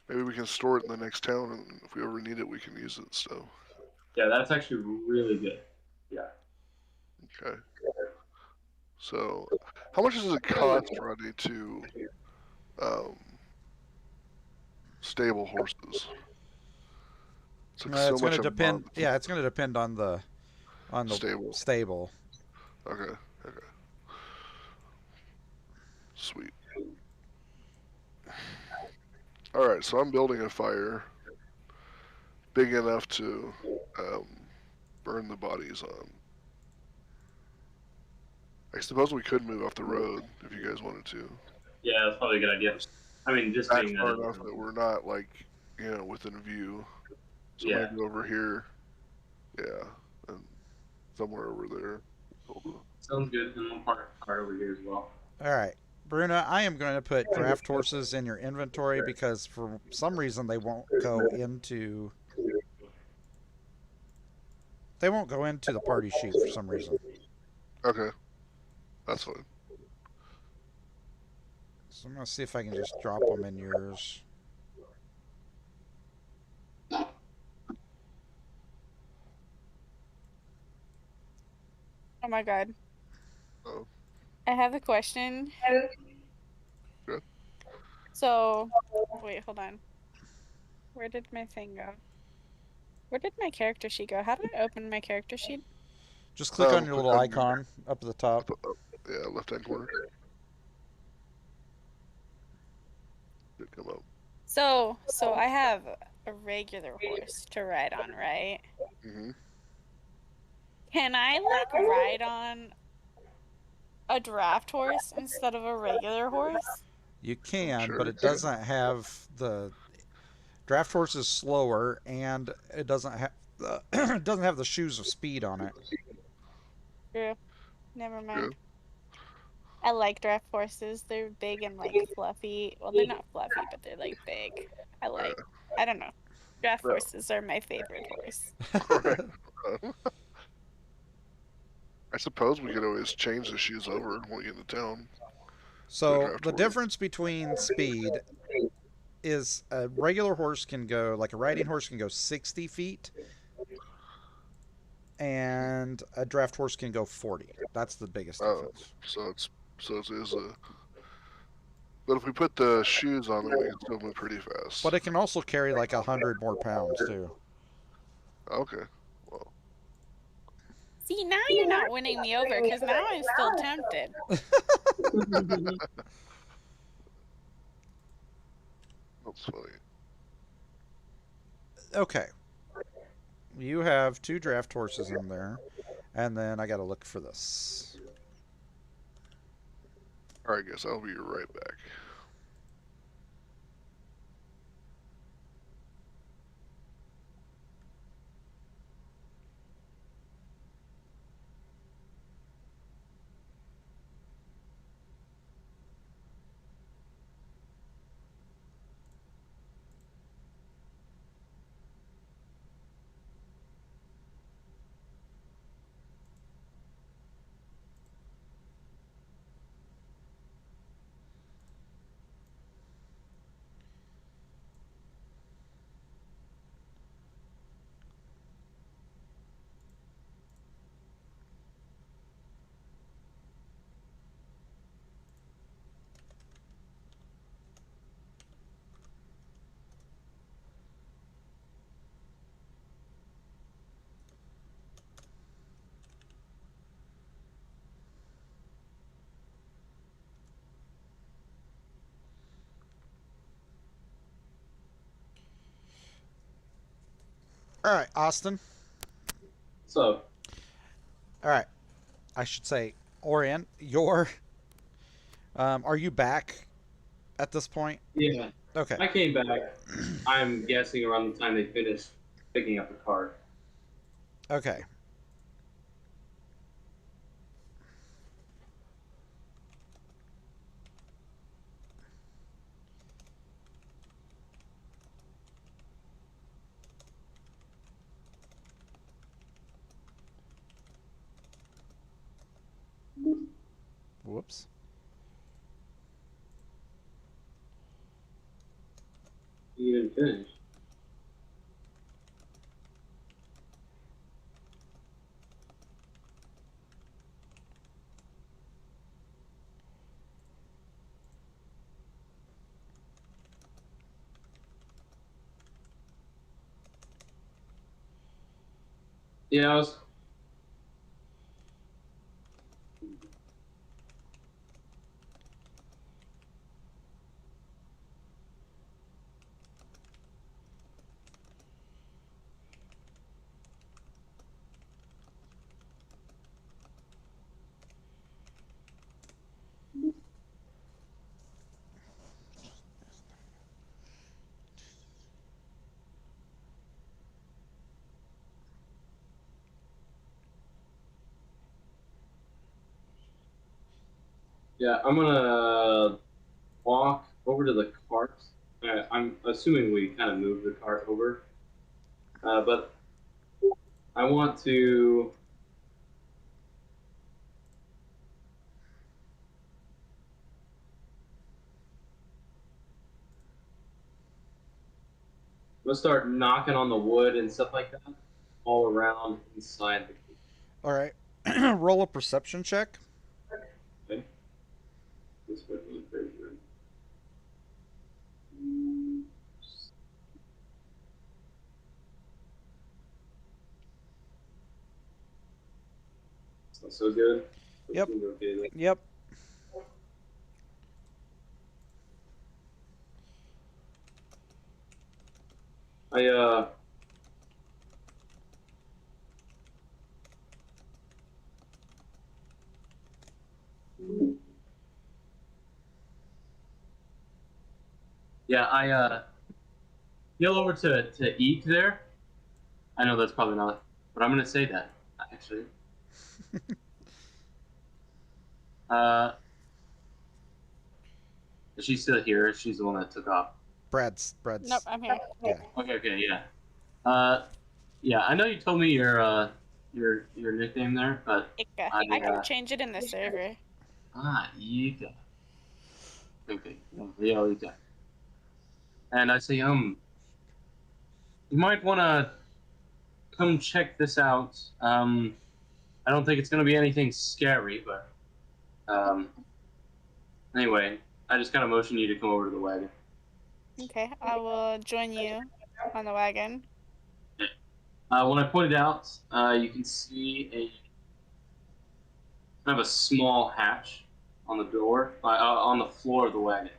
Maybe we can store it in the next town, and if we ever need it, we can use it. So. Yeah, that's actually really good. Yeah. Okay. So, how much does it cost, Rodney, to um, stable horses? It's like so It's going much to a depend. month. Yeah, it's going to depend on the Stable. stable. Okay. Okay. Sweet. All right. So I'm building a fire big enough to um, burn the bodies on. I suppose we could move off the road if you guys wanted to. Yeah, that's probably a good idea. I mean, just Back being far that. enough that we're not like within view. So Yeah. maybe over here. Yeah, and somewhere over there. Sounds good. And one part over here as well. All right. Bruna, I am going to put draft horses in your inventory because for some reason they won't go into the party sheet for some reason. Okay, that's fine. So I'm going to see if I can just drop them in yours. Oh my god. Oh. I have a question. Good. So, wait, hold on. Where did my thing go? Where did my character sheet go? How do I open my character sheet? Just click on your Click little on icon up at the top. Yeah, left-hand corner. Should come up. So I have a regular horse to ride on, right? hmm Can I like ride on a draft horse instead of a regular horse? You can, Sure but you it can. doesn't have the draft horse is slower and it doesn't have it doesn't have the shoes of speed on it. True. Never mind. True. I like draft horses. They're big and like fluffy. Well, they're not fluffy, but they're like big. I don't know. Draft Yeah. horses are my favorite horse. I suppose we could always change the shoes over when we get into town. So draft the horse. difference between speed is a regular horse can go like a riding horse can go 60 feet and a draft horse can go 40. That's the biggest Oh, difference. so it is a. But if we put the shoes on, then we can still move pretty fast. But it can also carry like 100 more pounds too. Okay. Well, See, now you're not winning me over because now I'm still tempted. that's funny. Okay. You have 2 draft horses in there, and then I got to look for this. All right, guys, I'll be right back. All right, Austin. So, All right, I should say, Orion. Are you back at this point? yeah, Okay. I came back. I'm guessing around the time they finished picking up the cart. Okay. Whoops. You didn't finish. Yeah, I was. Yeah, I'm gonna walk over to the cart. I'm assuming we kind of moved the cart over, but I want to. I'm gonna start knocking on the wood and stuff like that all around inside the cave. All right. Roll a perception check. Okay. This would be very good. It's not so good. Yep. Okay, then. Yep. I Yeah, I yell over to eat there. I know that's probably not, but I'm gonna say that actually. Uh, is she still here? She's the one that took off. Brad's. Nope, I'm here. Yeah. Okay, yeah. Yeah, I know you told me your nickname there, but Ika. I, I can change it in the server. Ika. Okay, yeah, Ika. And I say, you might want to come check this out. I don't think it's gonna be anything scary, but anyway, I just kind of motion you to come over to the wagon. Okay, I will join you on the wagon. When I point it out, you can see a kind of a small hatch on the door, on the floor of the wagon.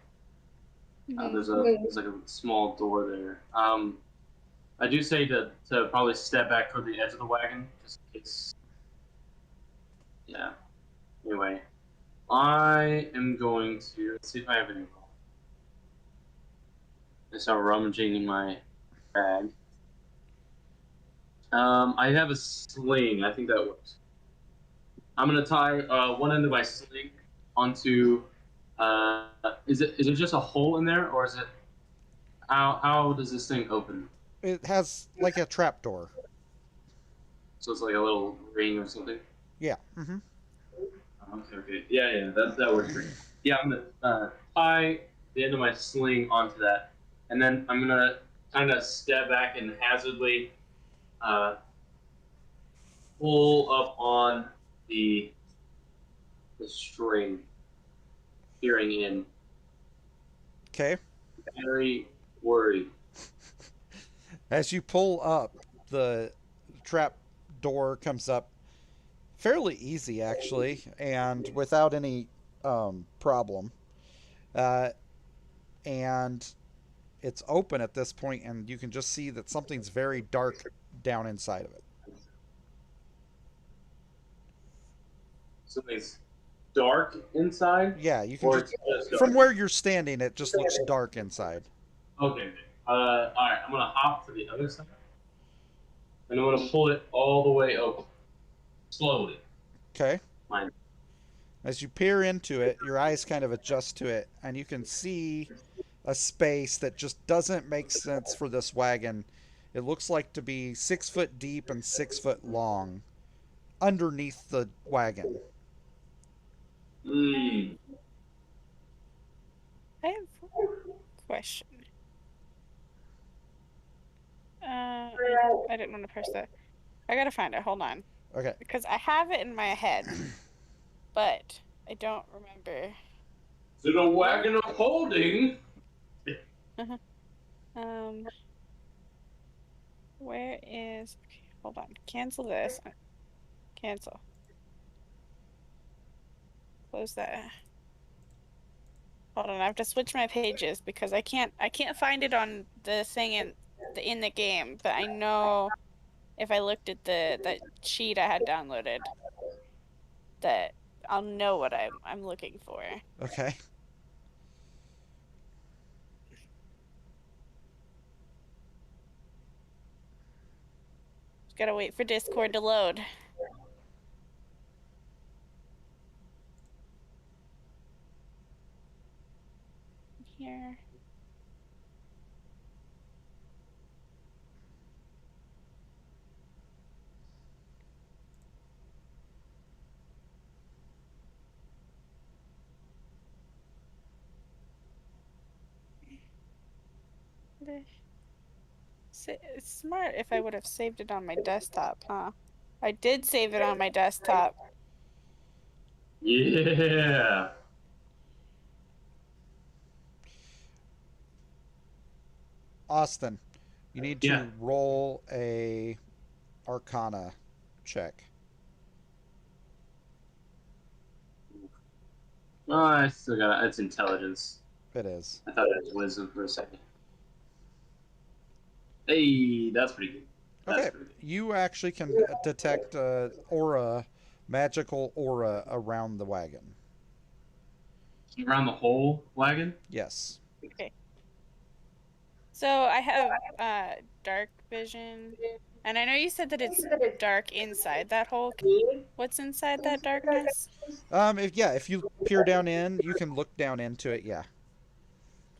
There's like a small door there. I do say to probably step back toward the edge of the wagon, just in case. Yeah. Anyway, I am going to let's see if I have any. I start rummaging in my bag. I have a sling. I think that works. I'm gonna tie one end of my sling onto. Is it just a hole in there, or is it? How does this thing open? It has like a trap door. So it's like a little ring or something. Yeah. Mm-hmm. Okay. Yeah. That works great. Yeah, I'm gonna tie the end of my sling onto that, and then I'm gonna kind of step back and hazardly pull up on the string, peering in. Okay. Very worried. As you pull up, the trap door comes up fairly easy, actually, and without any problem. And it's open at this point, and you can just see that something's very dark down inside of it. Something's dark inside? Yeah, you can Or just, it's just from dark? where you're standing, it just looks dark inside. Okay. Alright, I'm gonna hop to the other side. And I'm gonna pull it all the way open. Slowly. Okay. Mind. As you peer into it, your eyes kind of adjust to it, and you can see a space that just doesn't make sense for this wagon. It looks like to be 6 foot deep and 6 foot long underneath the wagon. Mm. I have a question. I didn't want to press that. I gotta find it. Hold on. Okay. Because I have it in my head, but I don't remember. Is it a wagon of holding? Where is... Okay, hold on. Cancel this. Cancel. Close that. Hold on, I have to switch my pages because I can't find it on the thing in the game, but I know if I looked at that sheet I had downloaded that I'll know what I'm looking for. Okay. Just gotta wait for Discord to load. Here. It's smart if I would have saved it on my desktop, huh? I did save it on my desktop. Yeah. Austin, you need to Yeah. roll a Arcana check. Oh, I still got it's intelligence. It is. I thought it was wisdom for a second. Hey, that's pretty good. That's Okay. pretty good. You actually can detect magical aura around the wagon. Around the whole wagon? Yes. Okay. So I have dark vision, and I know you said that it's dark inside that hole. What's inside that darkness? If you peer down in, you can look down into it. Yeah.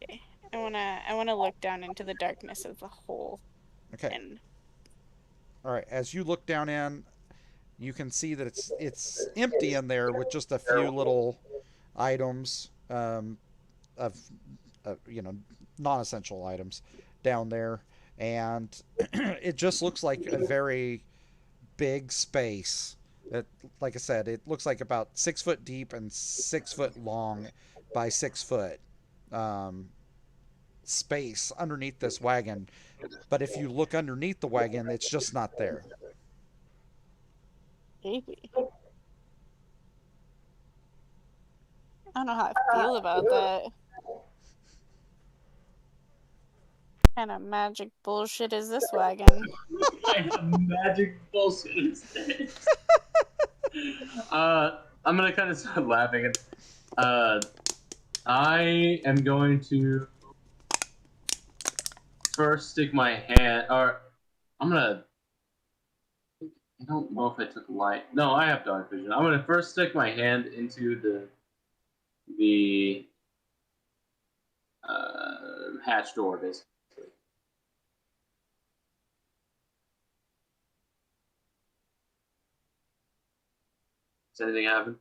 Okay. I wanna look down into the darkness of the hole. Okay. And All right. As you look down in, you can see that it's empty in there with just a few little items of non-essential items down there, and it just looks like a very big space. It, like I said, it looks like about 6 foot deep and 6 foot long by 6 foot space underneath this wagon. But if you look underneath the wagon, it's just not there. maybe. I don't know how I feel about that. What kind of magic bullshit is this wagon? What kind of magic bullshit is this? I'm gonna kind of start laughing. I am going to first stick my hand, or I'm gonna. I don't know if I took light. No, I have dark vision. I'm gonna first stick my hand into the hatch door, basically. Does anything happen?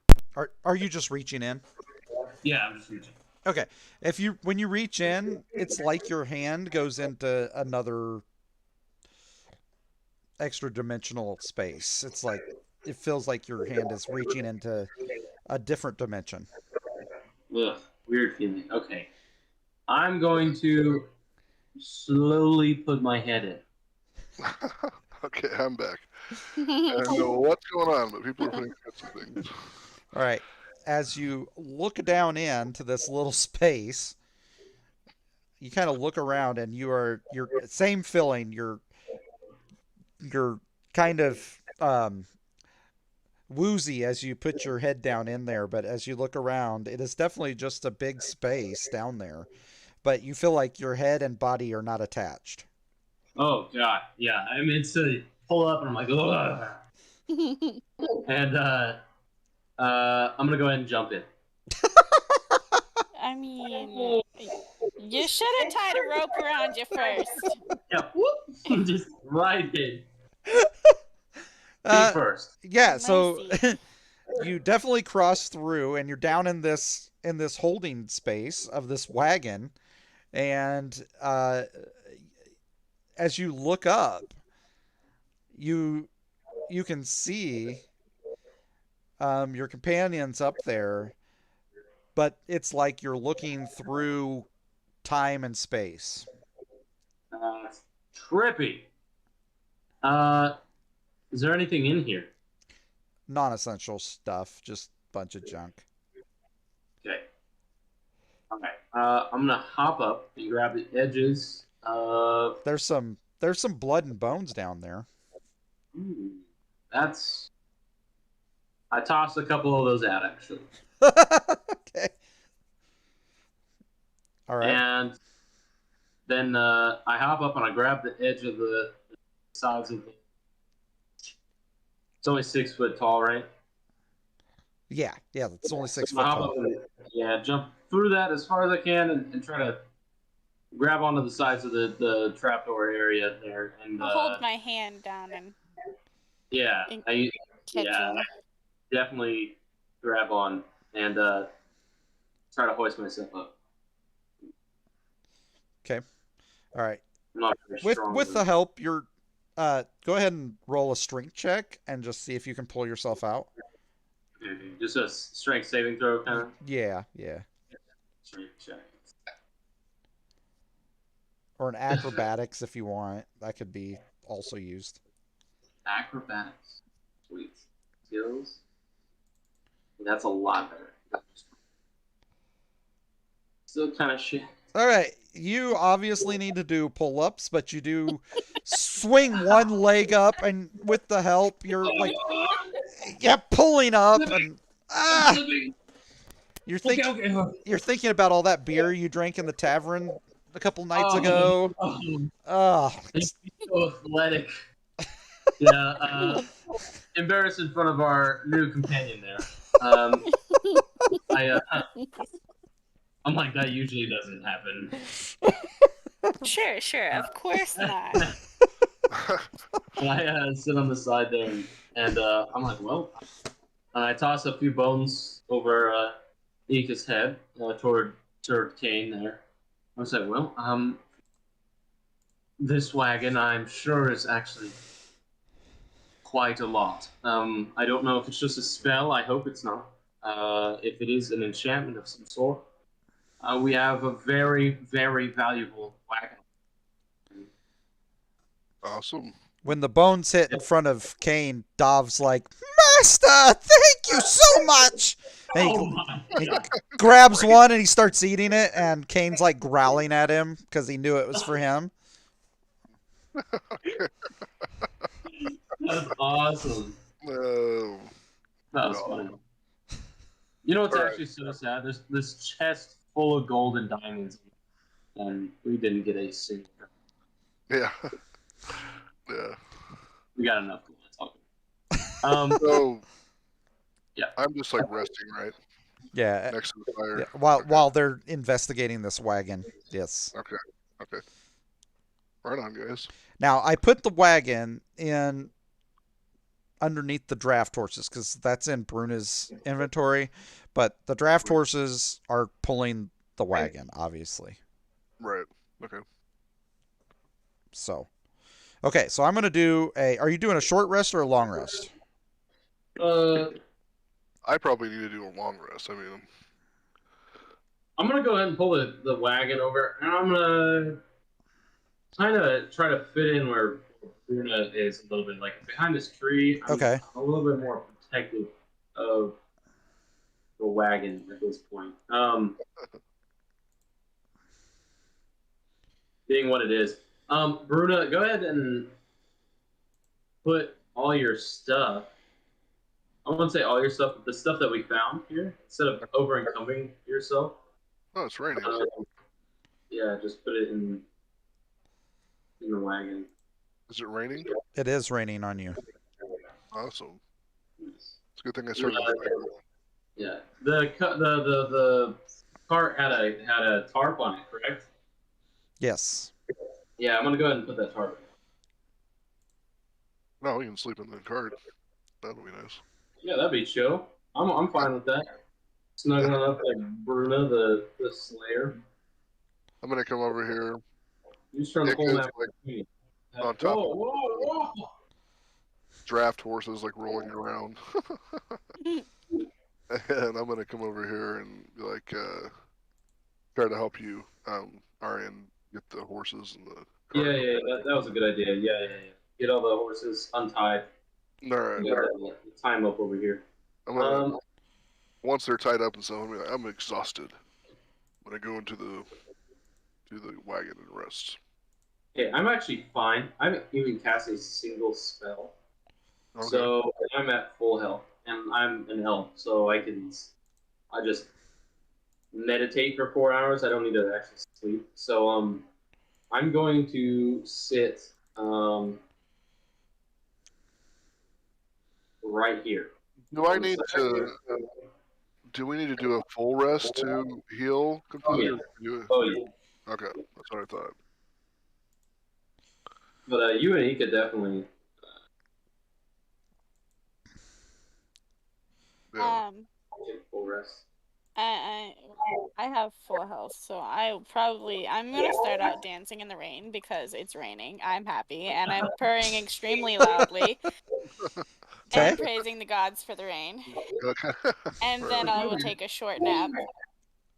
Are you just reaching in? Yeah, I'm just reaching. Okay. When you reach in, it's like your hand goes into another extra dimensional space. It's like it feels like your hand is reaching into a different dimension. Ugh, weird feeling. Okay. I'm going to slowly put my head in. Okay, I'm back. I don't know what's going on, but people are putting fits and things. All right. As you look down into this little space, you kind of look around and your same feeling. you're kind of woozy as you put your head down in there, but as you look around, it is definitely just a big space down there. But you feel like your head and body are not attached. Oh god, yeah. I mean, it's a pull up, and I'm like, ugh. And I'm gonna go ahead and jump in. I mean, you should have tied a rope around you first. Yeah, whoop, just right in. Uh, Feet first. yeah, so Mercy. you definitely cross through, and you're down in this holding space of this wagon, and as you look up, you you can see your companions up there, but it's like you're looking through time and space. Trippy. Is there anything in here? Non-essential stuff, just bunch of junk. Okay. Okay. I'm gonna hop up and grab the edges of. There's some blood and bones down there. Ooh, that's. I tossed a couple of those out actually, Okay. All right. and then I hop up and I grab the edge of the sides of the. It's only 6 foot tall, right? Yeah, it's only 6 So foot I hop tall. up and, yeah, jump through that as far as I can and try to grab onto the sides of the trapdoor area there. And I'll hold my hand down and yeah, and I catch yeah, him. I definitely grab on and try to hoist myself up. Okay. All right. I'm not very With strong. with the help, you're go ahead and roll a strength check and just see if you can pull yourself out. Just a strength saving throw kind of Yeah. strength check. Or an acrobatics if you want. That could be also used. Acrobatics. Sweet. Skills. That's a lot better. Still kind of shit. All right. You obviously need to do pull-ups, but you do swing one leg up, and with the help, you're like, pulling up, and you're thinking about all that beer you drank in the tavern a couple nights ago. Oh, He's so athletic. Yeah, embarrassed in front of our new companion there. I'm like, that usually doesn't happen. Sure, of course not. And I sit on the side there, and I'm like, well, and I toss a few bones over Ika's head toward Kane there. I was like, well, this wagon, I'm sure, is actually quite a lot. I don't know if it's just a spell. I hope it's not. If it is an enchantment of some sort, we have a very, very valuable wagon. Awesome. when the bones hit in front of Kane, Dov's like, Master, thank you so much. And he, Oh my he god! grabs one and he starts eating it, and Kane's like growling at him because he knew it was for him. That's awesome. No. That was funny. You know what's Alright. actually so sad? There's this chest full of gold and diamonds, and we didn't get a single. Yeah. Yeah. We got enough gold. That's all. So. Yeah. I'm just like resting right Yeah. next to the fire. Yeah, while they're investigating this wagon. Yes. Okay. Okay. Right on, guys. Now I put the wagon in underneath the draft horses because that's in Bruna's inventory, but the draft horses are pulling the wagon, obviously. Right. Okay. So, okay, so I'm gonna do a. Are you doing a short rest or a long rest? I probably need to do a long rest. I mean, I'm gonna go ahead and pull the wagon over, and I'm gonna kind of try to fit in where Bruna is a little bit, like behind this tree. I'm Okay. a little bit more protective of the wagon at this point. Being what it is. Bruna, go ahead and put all your stuff. I wouldn't say all your stuff, but the stuff that we found here, instead of over encumbering yourself, Oh, it's raining. yeah, just put it in the wagon. Is it raining? It is raining on you. Awesome. It's a good thing I started with the microphone. Yeah, the cart had a tarp on it, correct? Yes. Yeah, I'm gonna go ahead and put that tarp in. No, we can sleep in the cart. That'll be nice. Yeah, that'd be chill. I'm fine with that. Snuggling up like Bruna, the Slayer. I'm gonna come over here. You just turn the It whole goes, map like, me. on top Whoa, of whoa, whoa! draft horses like rolling around. And I'm gonna come over here and be like, try to help you, Arian, get the horses and the cart. Yeah, that was a good idea. Yeah. Get all the horses untied. All right. Get the time up over here. I'm gonna once they're tied up and stuff, I'm exhausted. I'm gonna go into the wagon and rest. Okay, I'm actually fine. I haven't even cast a single spell. Okay. So I'm at full health, and I'm an elf, so I just meditate for 4 hours. I don't need to actually sleep. So I'm going to sit right here. Do I need to? Do we need to do a full rest to heal completely? Oh yeah. Okay, that's what I thought. But you and he could definitely. Yeah. Take full rest. I have full health, so I'm gonna start out dancing in the rain because it's raining. I'm happy and I'm purring extremely loudly Okay. and praising the gods for the rain. Okay. And then I will take a short nap.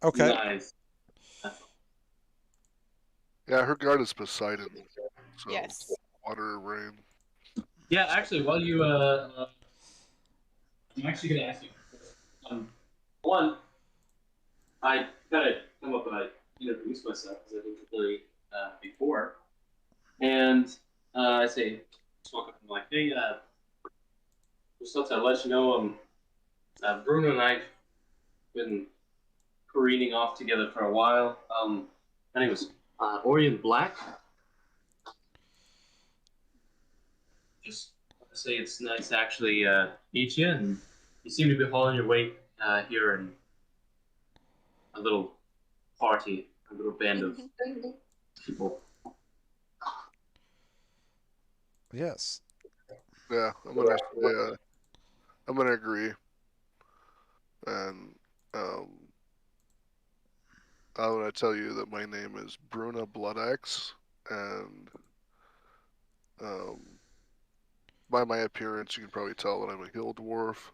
Okay. Nice. Yeah, her god is Poseidon. So Yes. water, rain. Yeah, actually, while you I'm actually gonna ask you. One, I gotta come up and I introduce myself because I didn't really before, and I say, just walk up and I'm like, hey, just thought I'd let you know, Bruno and I've been careening off together for a while. My name is Orion Black. Just want to say it's nice to actually meet you, and you seem to be hauling your weight here in a little party, a little band of people. Yes. Yeah, I'm gonna agree. And I'm gonna tell you that my name is Bruna Bloodaxe, and by my appearance, you can probably tell that I'm a hill dwarf,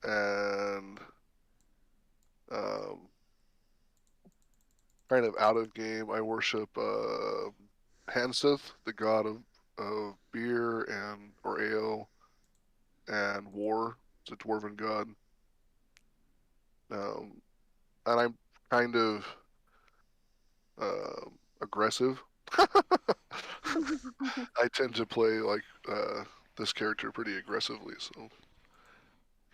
and kind of out of game. I worship Hanseth, the god of beer or ale and war. It's a dwarven god. And I'm kind of aggressive. I tend to play like this character pretty aggressively, so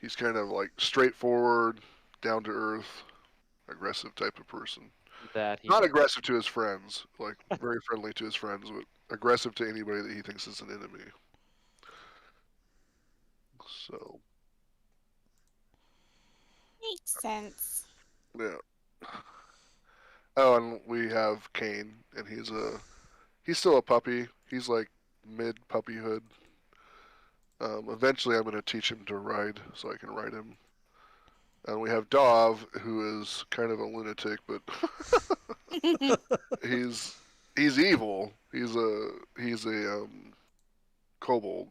he's kind of like straightforward, down to earth, aggressive type of person. That he Not does. aggressive to his friends, like very friendly to his friends, but aggressive to anybody that he thinks is an enemy. So Makes sense. yeah. Oh, and we have Kane, and he's still a puppy. He's like mid puppyhood. Eventually, I'm going to teach him to ride, so I can ride him. And we have Dov, who is kind of a lunatic, but he's evil. He's a kobold.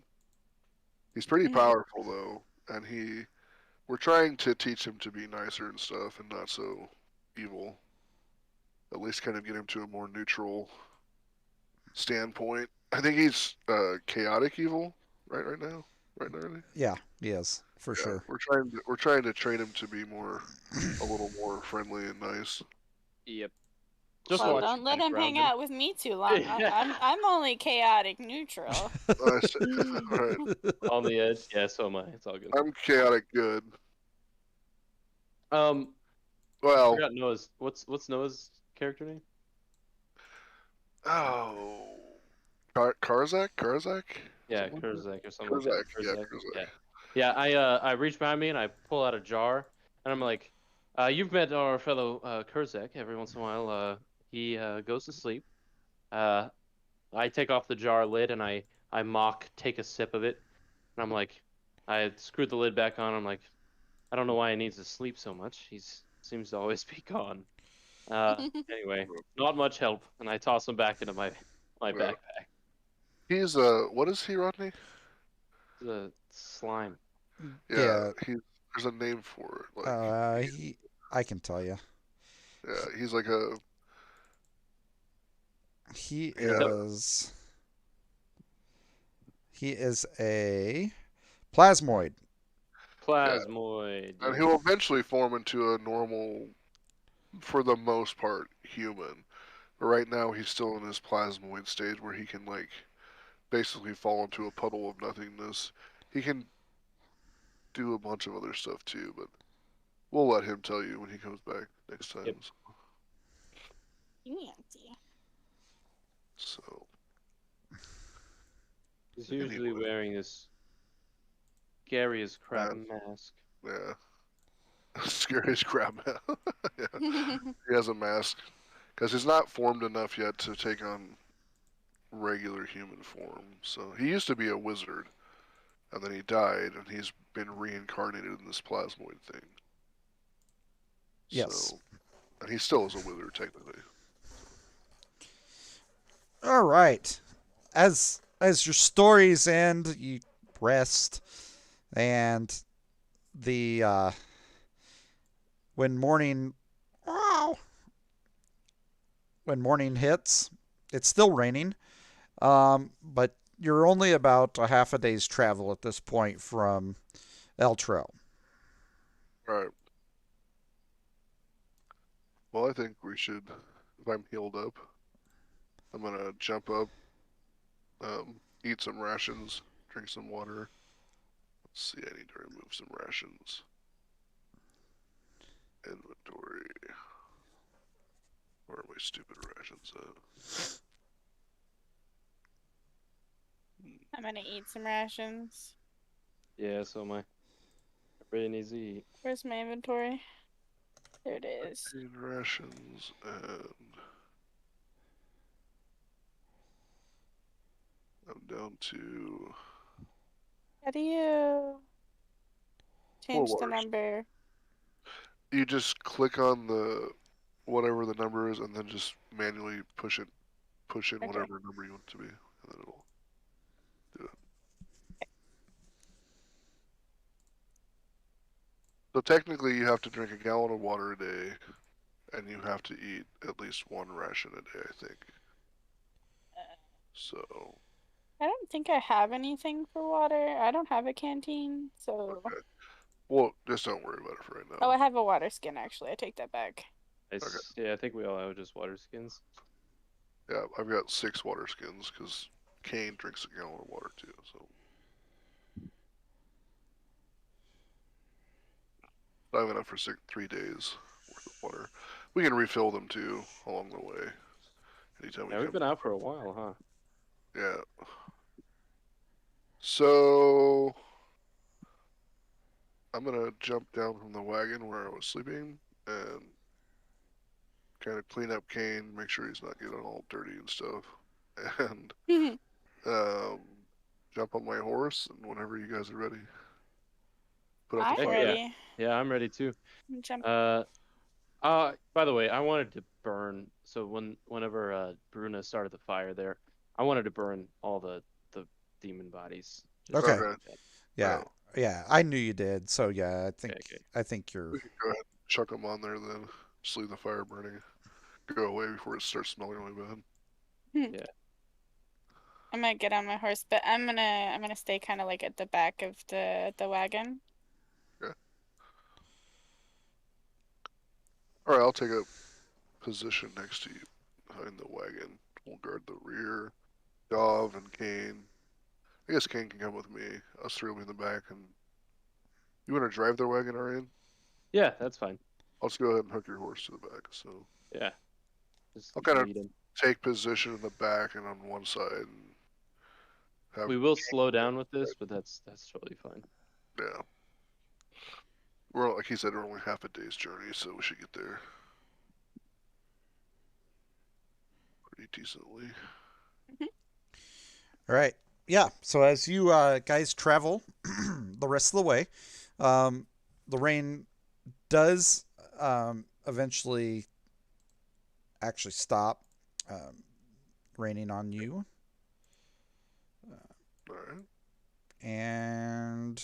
He's pretty powerful though, and we're trying to teach him to be nicer and stuff, and not so evil. At least kind of get him to a more neutral standpoint. I think he's chaotic evil right now. Right now, really? Yeah, he is, for sure. We're trying to train him to be a little more friendly and nice. Yep. Just Well, watch don't let Panic him hang Round. out with me too long. I'm only chaotic neutral. I see. Alright. On the edge. Yeah, so am I. It's all good. I'm chaotic good. I Well, forgot Noah's. What's Noah's character name? oh, Karzak? Yeah, Something like that? Kurzak or something like that. Kurzak, yeah, Kurzak. Kurzak. Yeah. Yeah, I reach behind me and I pull out a jar and I'm like, you've met our fellow Kurzak. Every once in a while, he goes to sleep. I take off the jar lid and I take a sip of it. And I'm like, I screwed the lid back on. I'm like, I don't know why he needs to sleep so much. He's seems to always be gone. Anyway, not much help, and I toss him back into my Yeah. backpack. He's what is he, Rodney? The slime. Yeah, there's a name for it. Like, I can tell you. yeah, he's like a He Yeah. is. He is a plasmoid. Plasmoid. and he'll eventually form into a normal, for the most part, human. But right now he's still in his plasmoid stage where he can like basically fall into a puddle of nothingness. He can do a bunch of other stuff too, but we'll let him tell you when he comes back next time. Yep. Fancy. So He's usually Anyway. wearing this scary as crap Mask. mask. yeah, scary as crap. Yeah, he has a mask because he's not formed enough yet to take on regular human form. So he used to be a wizard, and then he died, and he's been reincarnated in this plasmoid thing. Yes. So, and he still is a wizard technically. All right. As your stories end, you rest, and the when morning when morning hits, it's still raining. But you're only about a half a day's travel at this point from Eltro. All right. Well, I think we should. If I'm healed up, I'm gonna jump up, eat some rations, drink some water. Let's see. I need to remove some rations. Inventory. Where are my stupid rations at? I'm gonna eat some rations. Yeah, so am I. Really needs to eat. Where's my inventory? There it is. Need rations and I'm down to How do you change the waters. number? You just click on the whatever the number is, and then just manually push in Okay. whatever number you want it to be, and then it'll do it. So technically, you have to drink a gallon of water a day, and you have to eat at least one ration a day, I think. So, I don't think I have anything for water. I don't have a canteen, so. okay. Well, just don't worry about it for right now. Oh, I have a water skin actually. I take that back. Yeah, I think we all have just water skins. Yeah, I've got 6 water skins because Kane drinks a gallon of water too. So I have enough for 3 days worth of water. We can refill them too along the way. Anytime Yeah, we we've been out for a while, huh? Yeah. So I'm gonna jump down from the wagon where I was sleeping and kind of clean up Kane, make sure he's not getting all dirty and stuff, and jump on my horse. And whenever you guys are ready, put out the I'm fire. ready. Yeah, I'm ready too. Jump. By the way, I wanted to burn. So whenever Bruna started the fire there, I wanted to burn all the demon bodies. Okay. Okay. Yeah. Yeah, I knew you did. So yeah, Okay. I think you're We can go ahead and chuck them on there then. Just leave the fire burning. Go away before it starts smelling really bad. I'm gonna get on my horse, but I'm gonna stay kind of like at the back of the wagon. Alright, I'll take a position next to you. behind the wagon. We'll guard the rear. Dov and Kane. I guess Kane can come with me. Us three will be in the back. And you want to drive their wagon, Arian? Yeah, that's fine. I'll just go ahead and hook your horse to the back. So Yeah. Just I'll kind of lead him. take position in the back and on one side. And have, We will slow down with this, but that's totally fine. yeah. We're like he said, we're only half a day's journey, so we should get there pretty decently. All right. Yeah. So as you guys travel the rest of the way, the rain does eventually actually stop raining on you. All right. And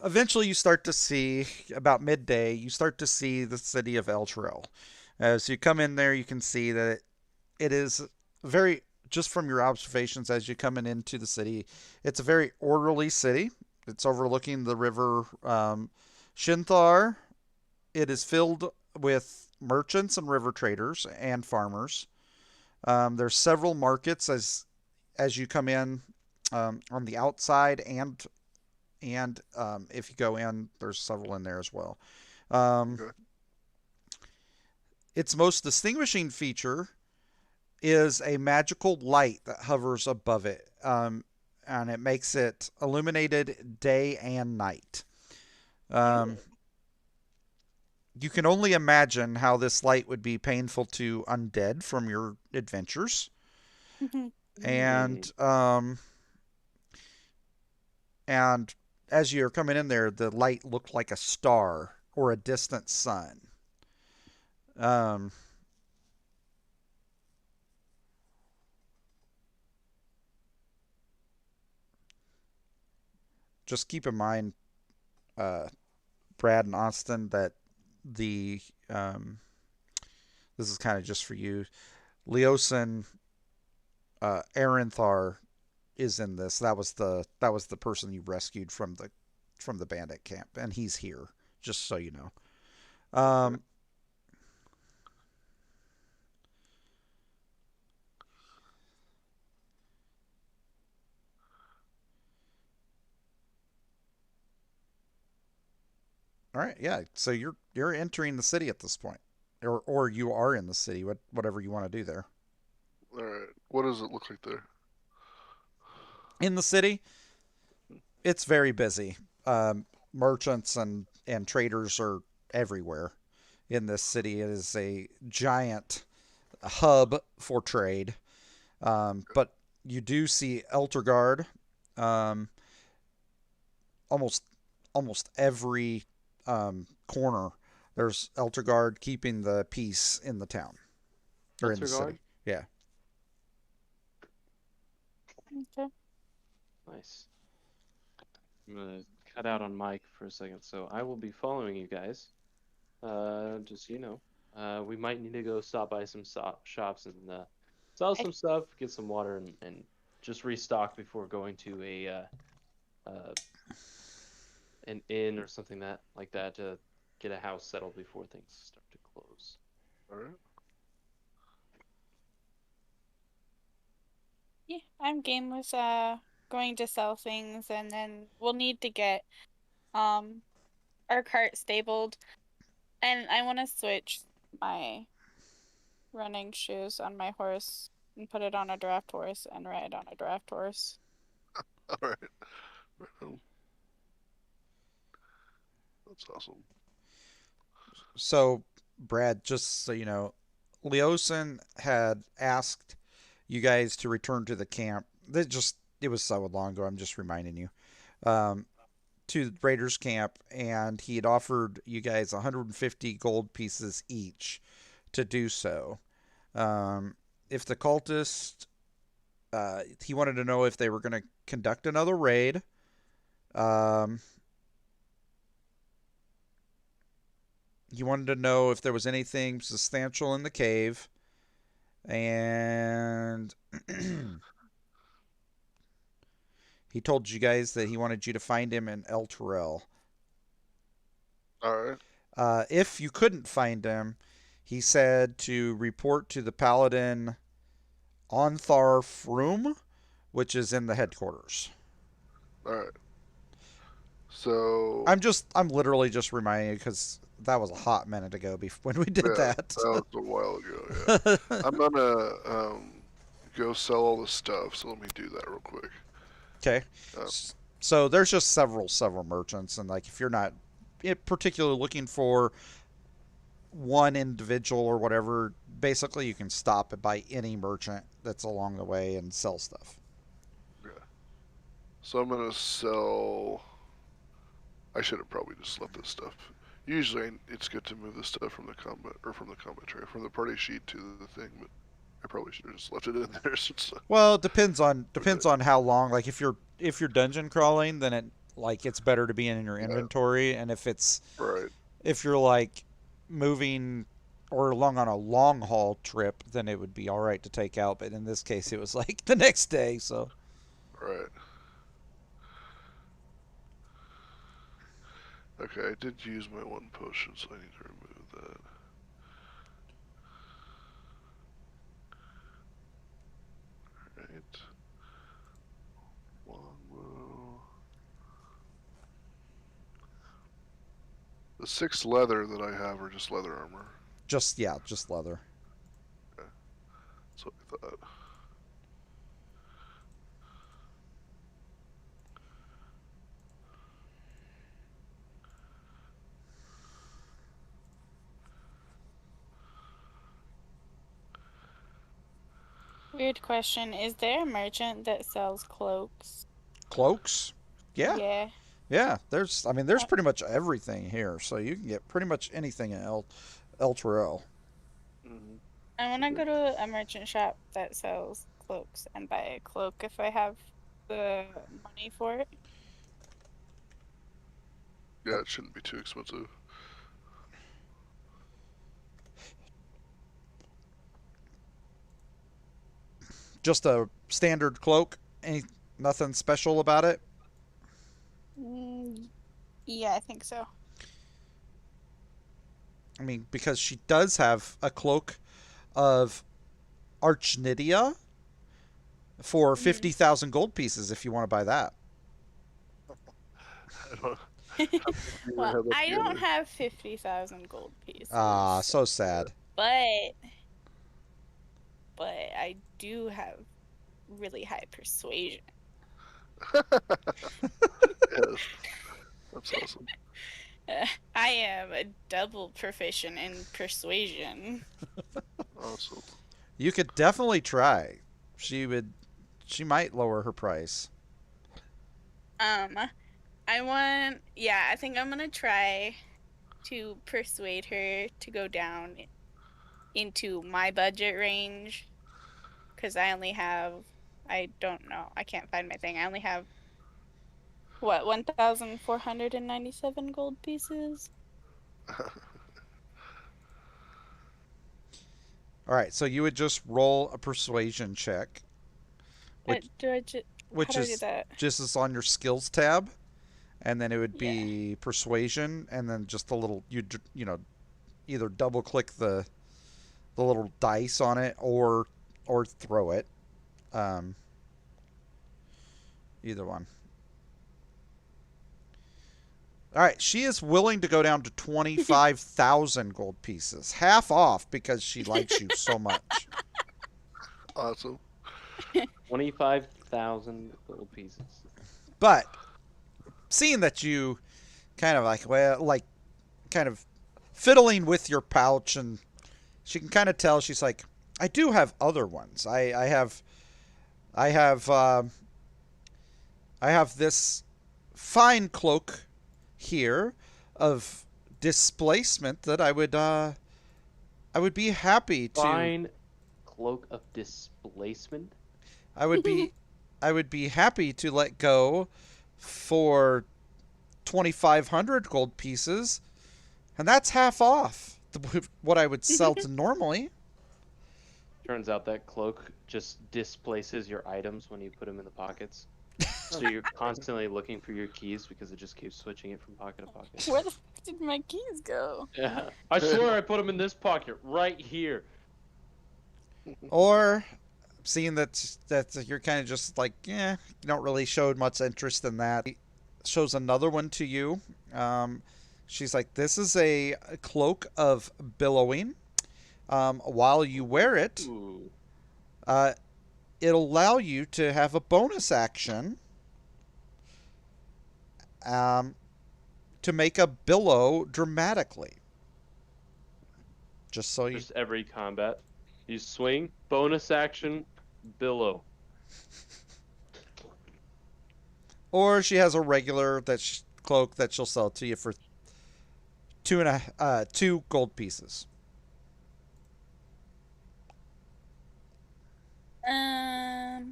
eventually you start to see, about midday, you start to see the city of El Terrell. As you come in there, you can see that it is very, just from your observations as you're coming into the city, it's a very orderly city. It's overlooking the river Shinthar. It is filled with merchants and river traders and farmers. There's several markets as you come in on the outside, and if you go in, there's several in there as well. Okay. Its most distinguishing feature is a magical light that hovers above it, and it makes it illuminated day and night. You can only imagine how this light would be painful to undead from your adventures. And as you're coming in there, the light looked like a star or a distant sun. Just keep in mind, Brad and Austin, that the this is kind of just for you. Leosin Aranthar is in this. That was the person you rescued from the bandit camp, and he's here. Just so you know. All right, yeah. So you're entering the city at this point, or you are in the city. Whatever you want to do there. All right. What does it look like there? In the city, it's very busy. Merchants and traders are everywhere in this city. It is a giant hub for trade. But you do see Eltergard, almost every corner. There's Eltergard keeping the peace in the town or in the city. Yeah. Okay. Nice. I'm gonna cut out on Mike for a second, so I will be following you guys. Just so you know, we might need to go stop by some shops and sell some stuff, get some water, and just restock before going to an inn or something like that to get a house settled before things start to close. All right. Yeah, I'm game with going to sell things, and then we'll need to get our cart stabled, and I want to switch my running shoes on my horse and put it on a draft horse and ride on a draft horse. All right. Right on. That's awesome. So, Brad, just so you know, Leosin had asked you guys to return to the camp. It was so long ago. I'm just reminding you. To the Raiders camp, and he had offered you guys 150 gold pieces each to do so. If the cultist, he wanted to know if they were going to conduct another raid. He wanted to know if there was anything substantial in the cave, and He told you guys that he wanted you to find him in El Terrell. All right. If you couldn't find him, he said to report to the Paladin Onthar Froom, which is in the headquarters. All right. So I'm literally just reminding you because that was a hot minute ago when we did yeah, that. that was a while ago. Yeah. I'm gonna go sell all the stuff. So let me do that real quick. Okay. Um, So there's just several merchants, and like if you're not particularly looking for one individual or whatever, basically you can stop by any merchant that's along the way and sell stuff. So I'm gonna sell. I should have probably just left this stuff. Usually it's good to move the stuff from the combat tray, from the party sheet to the thing, but I probably should have just left it in there. Since Well, it depends on how long. Like if you're dungeon crawling, then it's better to be in your inventory, and right. if you're like moving or along on a long haul trip, then it would be all right to take out. But in this case, it was like the next day, so. Right. Okay, I did use my one potion, so I need to remove that. Alright. Longbow. The 6 leather that I have are just leather armor. Just leather. That's what I thought. Weird question. Is there a merchant that sells cloaks? Cloaks? Yeah. Yeah. Yeah, there's pretty much everything here, so you can get pretty much anything in El Terrell. Mhm. I want to go to a merchant shop that sells cloaks and buy a cloak if I have the money for it. Yeah, it shouldn't be too expensive. Just a standard cloak. Nothing special about it. Yeah, I think so. I mean, because she does have a cloak of Archnidia for 50,000 gold pieces if you want to buy that. I don't. Well, I don't have 50,000 gold pieces. Ah, so sad. But I do have really high persuasion. Yes. That's awesome. I am a double proficient in persuasion. Awesome. You could definitely try. She might lower her price. I think I'm gonna try to persuade her to go down into my budget range, because I don't know, I can't find my thing. I only have 1,497 gold pieces. All right, so you would just roll a persuasion check, How do I do that? just is on your skills tab, and then it would be persuasion, and then just a little you either double click the little dice on it or throw it, either one. All right, she is willing to go down to 25,000 gold pieces, half off because she likes you so much. Awesome. 25,000 gold pieces. But seeing that you kind of kind of fiddling with your pouch, and she can kind of tell, she's like, I do have other ones. I have this fine cloak here of displacement that I would be happy to. Fine cloak of displacement. I would be happy to let go for 2,500 gold pieces, and that's half off what I would sell to normally. Turns out that cloak just displaces your items when you put them in the pockets. So you're constantly looking for your keys because it just keeps switching it from pocket to pocket. Where the fuck did my keys go? Yeah. I swear I put them in this pocket right here. Or seeing that you're kind of just like, yeah, you don't really show much interest in that. Shows another one to you. She's like, this is a cloak of billowing. While you wear it, Ooh. it'll allow you to have a bonus action to make a billow dramatically. Just so you. Just every combat. You swing, bonus action, billow. Or she has a regular cloak that she'll sell to you for 2 gold pieces. I'll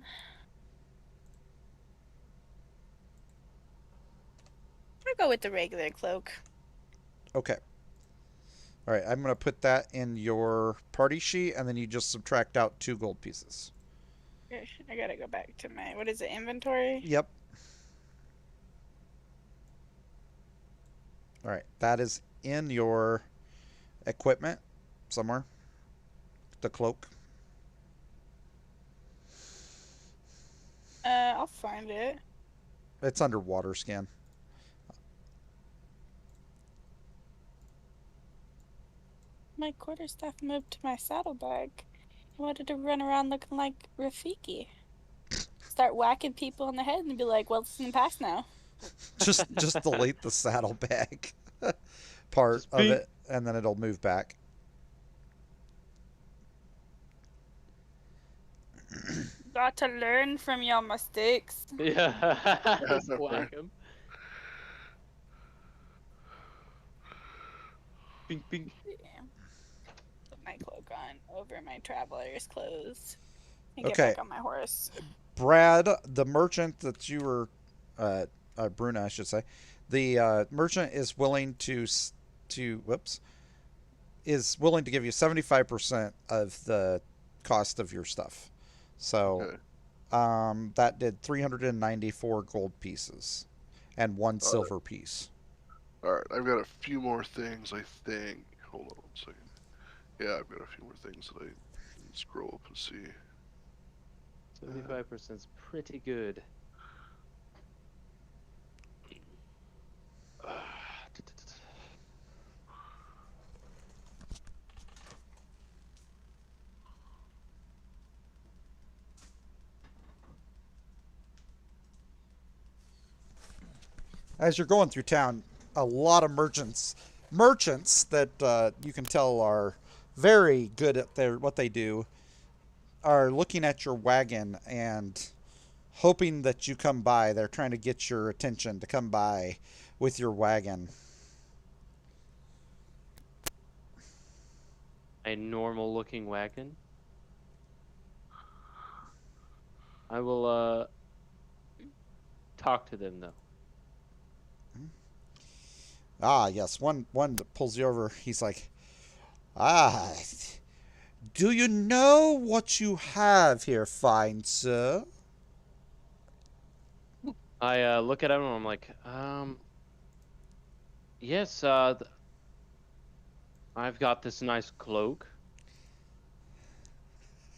go with the regular cloak. Okay. All right, I'm going to put that in your party sheet, and then you just subtract out 2 gold pieces. I gotta go back to my, what is it, inventory? Yep. All right, that is in your equipment somewhere. The cloak. I'll find it. It's under water scan. My quarterstaff moved to my saddlebag. I wanted to run around looking like Rafiki. Start whacking people in the head and be like, well, it's in the past now. Just delete the saddlebag part Just of beep. it, and then it'll move back. Got to learn from your mistakes. Yeah. Just Right. whack him. Bing, bing. Yeah. Put my cloak on over my traveler's clothes. And Okay. get back on my horse. Brad, the merchant that you were, Bruna, I should say, the merchant is willing is willing to give you 75% of the cost of your stuff. So, Okay. that did 394 gold pieces and 1 silver piece. Alright, I've got a few more things, I think. Hold on 1 second. Yeah, I've got a few more things that I can scroll up and see. 75% is pretty good. As you're going through town, a lot of merchants that you can tell are very good at what they do, are looking at your wagon and hoping that you come by. They're trying to get your attention to come by with your wagon. A normal looking wagon. I will talk to them though. Ah, yes. One that pulls you over. He's like, ah, do you know what you have here, fine sir? I look at him and I'm like, yes, I've got this nice cloak.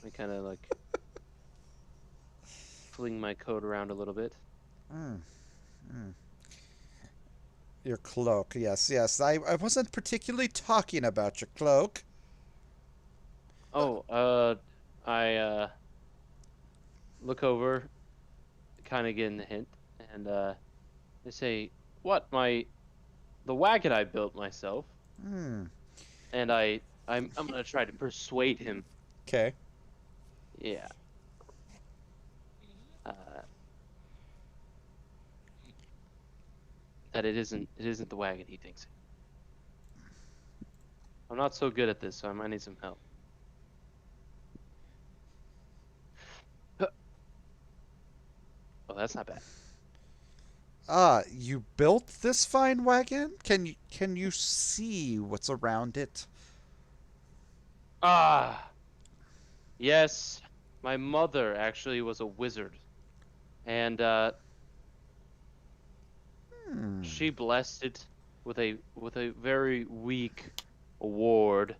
I kind of like fling my coat around a little bit. Your cloak, yes. I wasn't particularly talking about your cloak. Oh, I look over, kind of getting the hint, and they say, "What? The wagon I built myself." And I'm gonna try to persuade him. Okay. Yeah. That it isn't the wagon he thinks. I'm not so good at this, so I might need some help. Oh, that's not bad. Ah, you built this fine wagon? Can you see what's around it? Ah, yes. My mother actually was a wizard, and She blessed it with a very weak ward,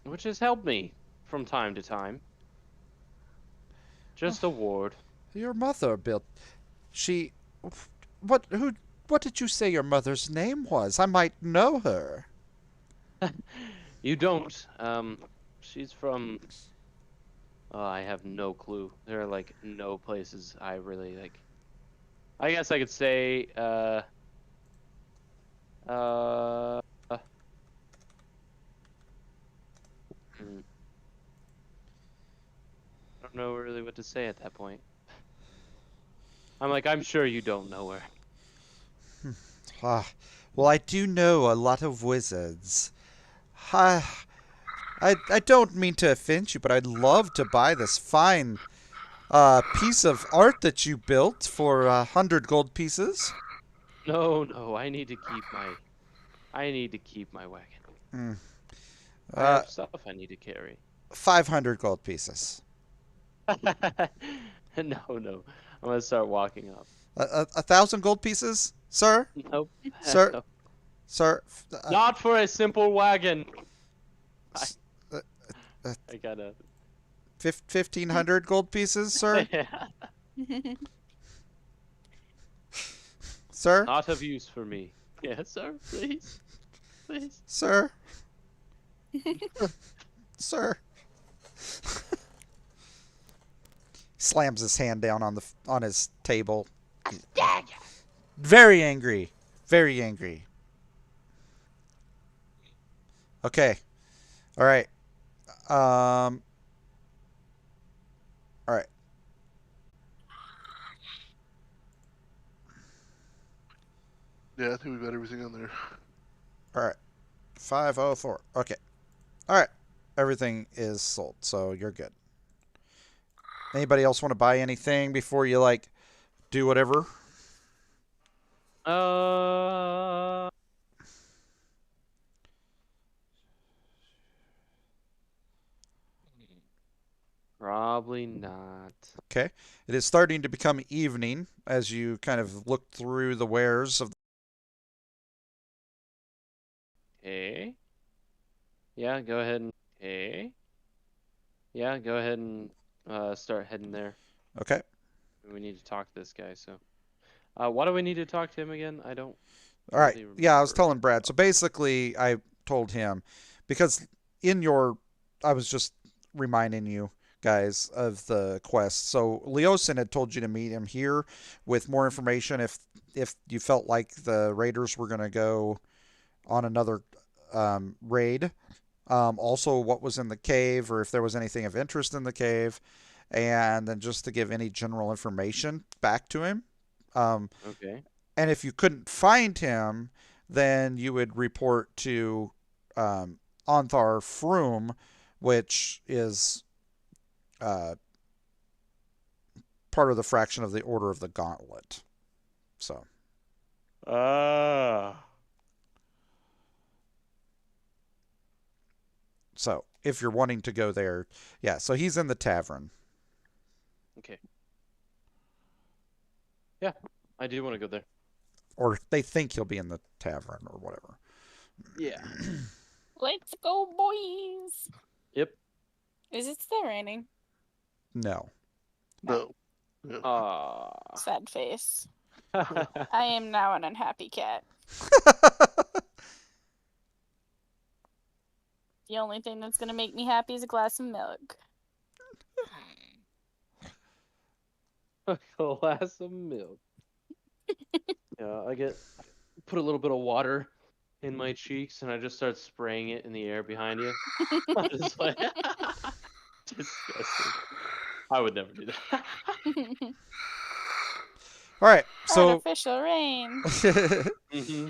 which has helped me from time to time. Just a ward. Your mother built. She. What? Who? What did you say your mother's name was? I might know her. You don't. She's from. Oh, I have no clue. There are like no places I really like. I guess I could say. Hmm. I don't know really what to say at that point. I'm like, I'm sure you don't know her. Ah, well, I do know a lot of wizards. Ah, I don't mean to offend you, but I'd love to buy this fine piece of art that you built for 100 gold pieces. No, I need to keep my. I need to keep my wagon. Mm. I have stuff I need to carry. 500 gold pieces. No. I'm gonna start walking up. 1,000 gold pieces, sir? Nope. Sir? No. Sir? Not for a simple wagon. I, uh, uh, I gotta. 1,500 gold pieces, sir? Sir? Not of use for me. Yes, sir. Please. Please. Sir? Sir? Slams his hand down on his table. Very angry. Very angry. Okay. All right. All right. Yeah, I think we got everything on there. All right. 504. Okay. All right. Everything is sold, so you're good. Anybody else want to buy anything before you like do whatever? Probably not. Okay. It is starting to become evening as you kind of look through the wares of. Okay. Yeah, go ahead and. Okay. Yeah, go ahead and start heading there. Okay. We need to talk to this guy. So, why do we need to talk to him again? I don't. All right. really Yeah, I was remember. telling Brad. So basically, I told him because I was just reminding you guys of the quest. So Leosin had told you to meet him here with more information if you felt like the raiders were going to go on another raid. Also, what was in the cave, or if there was anything of interest in the cave, and then just to give any general information back to him. Okay. And if you couldn't find him, then you would report to Onthar Froom, which is part of the fraction of the Order of the Gauntlet. So. So, if you're wanting to go there, yeah, so he's in the tavern. Okay. Yeah, I do want to go there. Or they think he'll be in the tavern or whatever. Yeah. Let's go, boys. Yep. Is it still raining? No. No. Sad face. I am now an unhappy cat. The only thing that's gonna make me happy is a glass of milk. A glass of milk. Yeah, put a little bit of water in my cheeks and I just start spraying it in the air behind you. I'm just like, disgusting. I would never do that. All right. So. Artificial rain. Mm-hmm.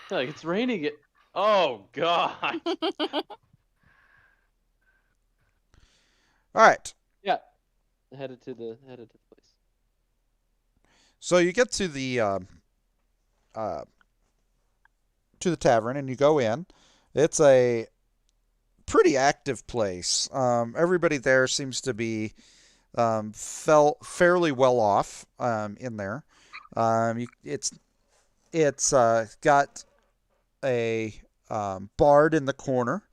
Like it's raining. Oh God. All right. Yeah. Headed to the place. So you get to the tavern and you go in. It's a pretty active place. Everybody there seems to be fairly well off in there. It's got a bard in the corner,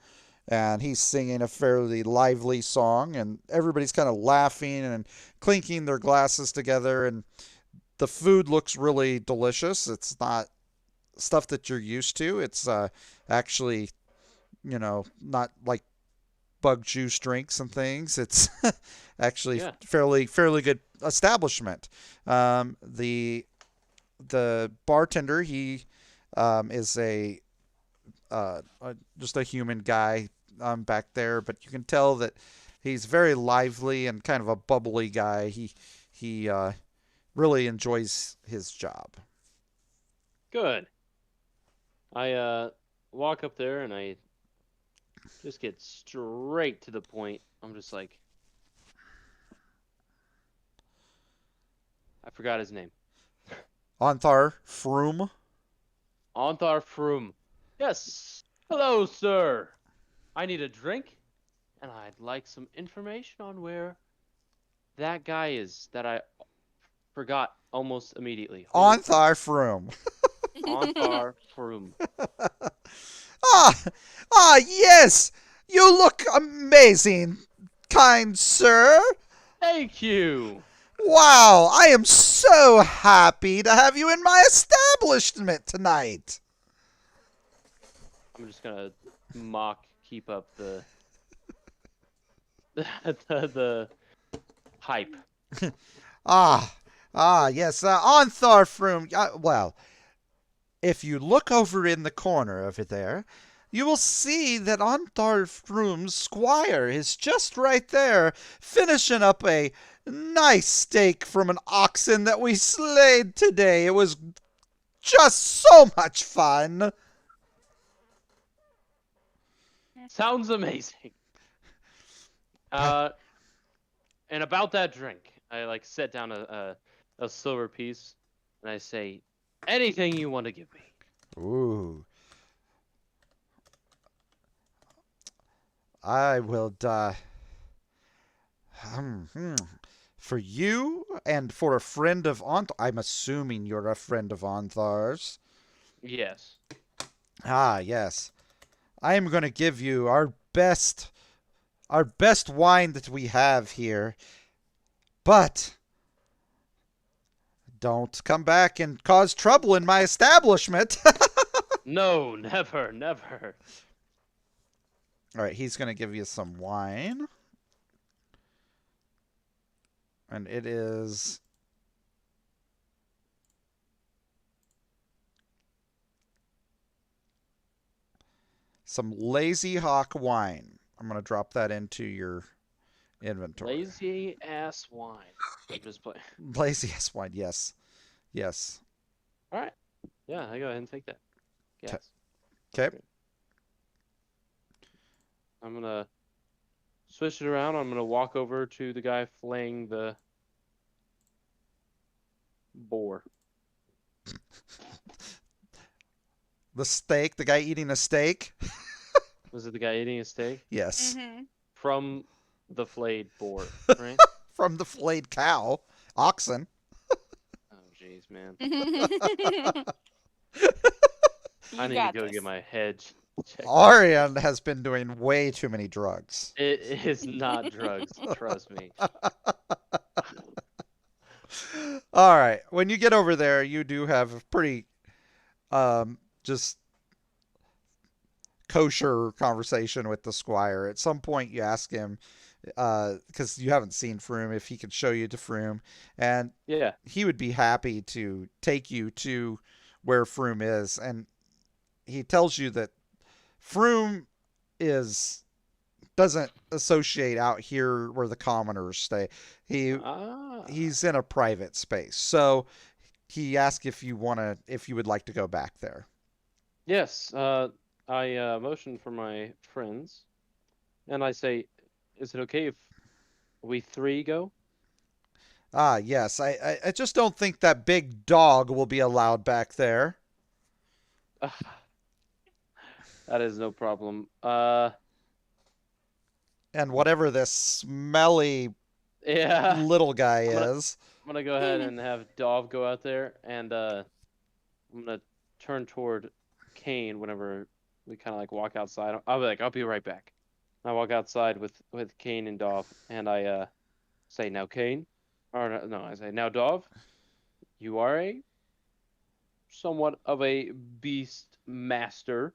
and he's singing a fairly lively song, and everybody's kind of laughing and clinking their glasses together, and the food looks really delicious. It's not stuff that you're used to. It's actually, not like bug juice drinks and things. It's actually Yeah. fairly good establishment. The bartender, he is just a human guy back there, but you can tell that he's very lively and kind of a bubbly guy. He really enjoys his job. Good. I walk up there and I just get straight to the point. I'm just like, I forgot his name. Onthar Froome. Onthar Froome. Yes. Hello, sir. I need a drink, and I'd like some information on where that guy is that I forgot almost immediately. Holy Onthar Froome. Onthar Froome. Yes! You look amazing, kind sir. Thank you. Wow, I am so happy to have you in my establishment tonight. I'm just gonna keep up the the hype. Yes, Onthar Froome. Well, if you look over in the corner over there, you will see that Onthar Froome's squire is just right there, finishing up a nice steak from an oxen that we slayed today. It was just so much fun. Sounds amazing. And about that drink, I like set down a silver piece, and I say, anything you want to give me. Ooh. I will for you and for a friend of Onthar. I'm assuming you're a friend of Onthar's. Yes. Yes. I am going to give you our best wine that we have here. But don't come back and cause trouble in my establishment. No, never, never. All right, he's going to give you some wine. And it is some Lazy Hawk wine. I'm going to drop that into your inventory. Lazy ass wine. I'm just playing. Lazy ass wine, yes. Yes. All right. Yeah, I go ahead and take that. Yes. Okay. I'm gonna switch it around. I'm gonna walk over to the guy flaying the boar. The steak, the guy eating a steak? Was it the guy eating a steak? Yes. Mm-hmm. From the flayed boar, right? From the flayed cow. Oxen. Oh, jeez, man. You I need to got go this. get my head checked. Arian has been doing way too many drugs. It is not drugs, trust me. All right. When you get over there, you do have a pretty just kosher conversation with the squire. At some point, you ask him, because you haven't seen Froome, if he could show you to Froome, and Yeah. he would be happy to take you to where Froome is. And he tells you that Froome doesn't associate out here where the commoners stay. He's in a private space. So he asked if you would like to go back there. Yes. I motion for my friends, and I say, "Is it okay if we three go?" Yes. I just don't think that big dog will be allowed back there. That is no problem. And whatever this smelly Yeah. little guy I'm gonna- is. gonna go ahead and have Dov go out there, and I'm gonna turn toward Kane whenever we kind of like walk outside. I'll be like, I'll be right back. I walk outside with Kane and Dov, and I say, now Kane, or no, I say, now Dov, you are a somewhat of a beast master,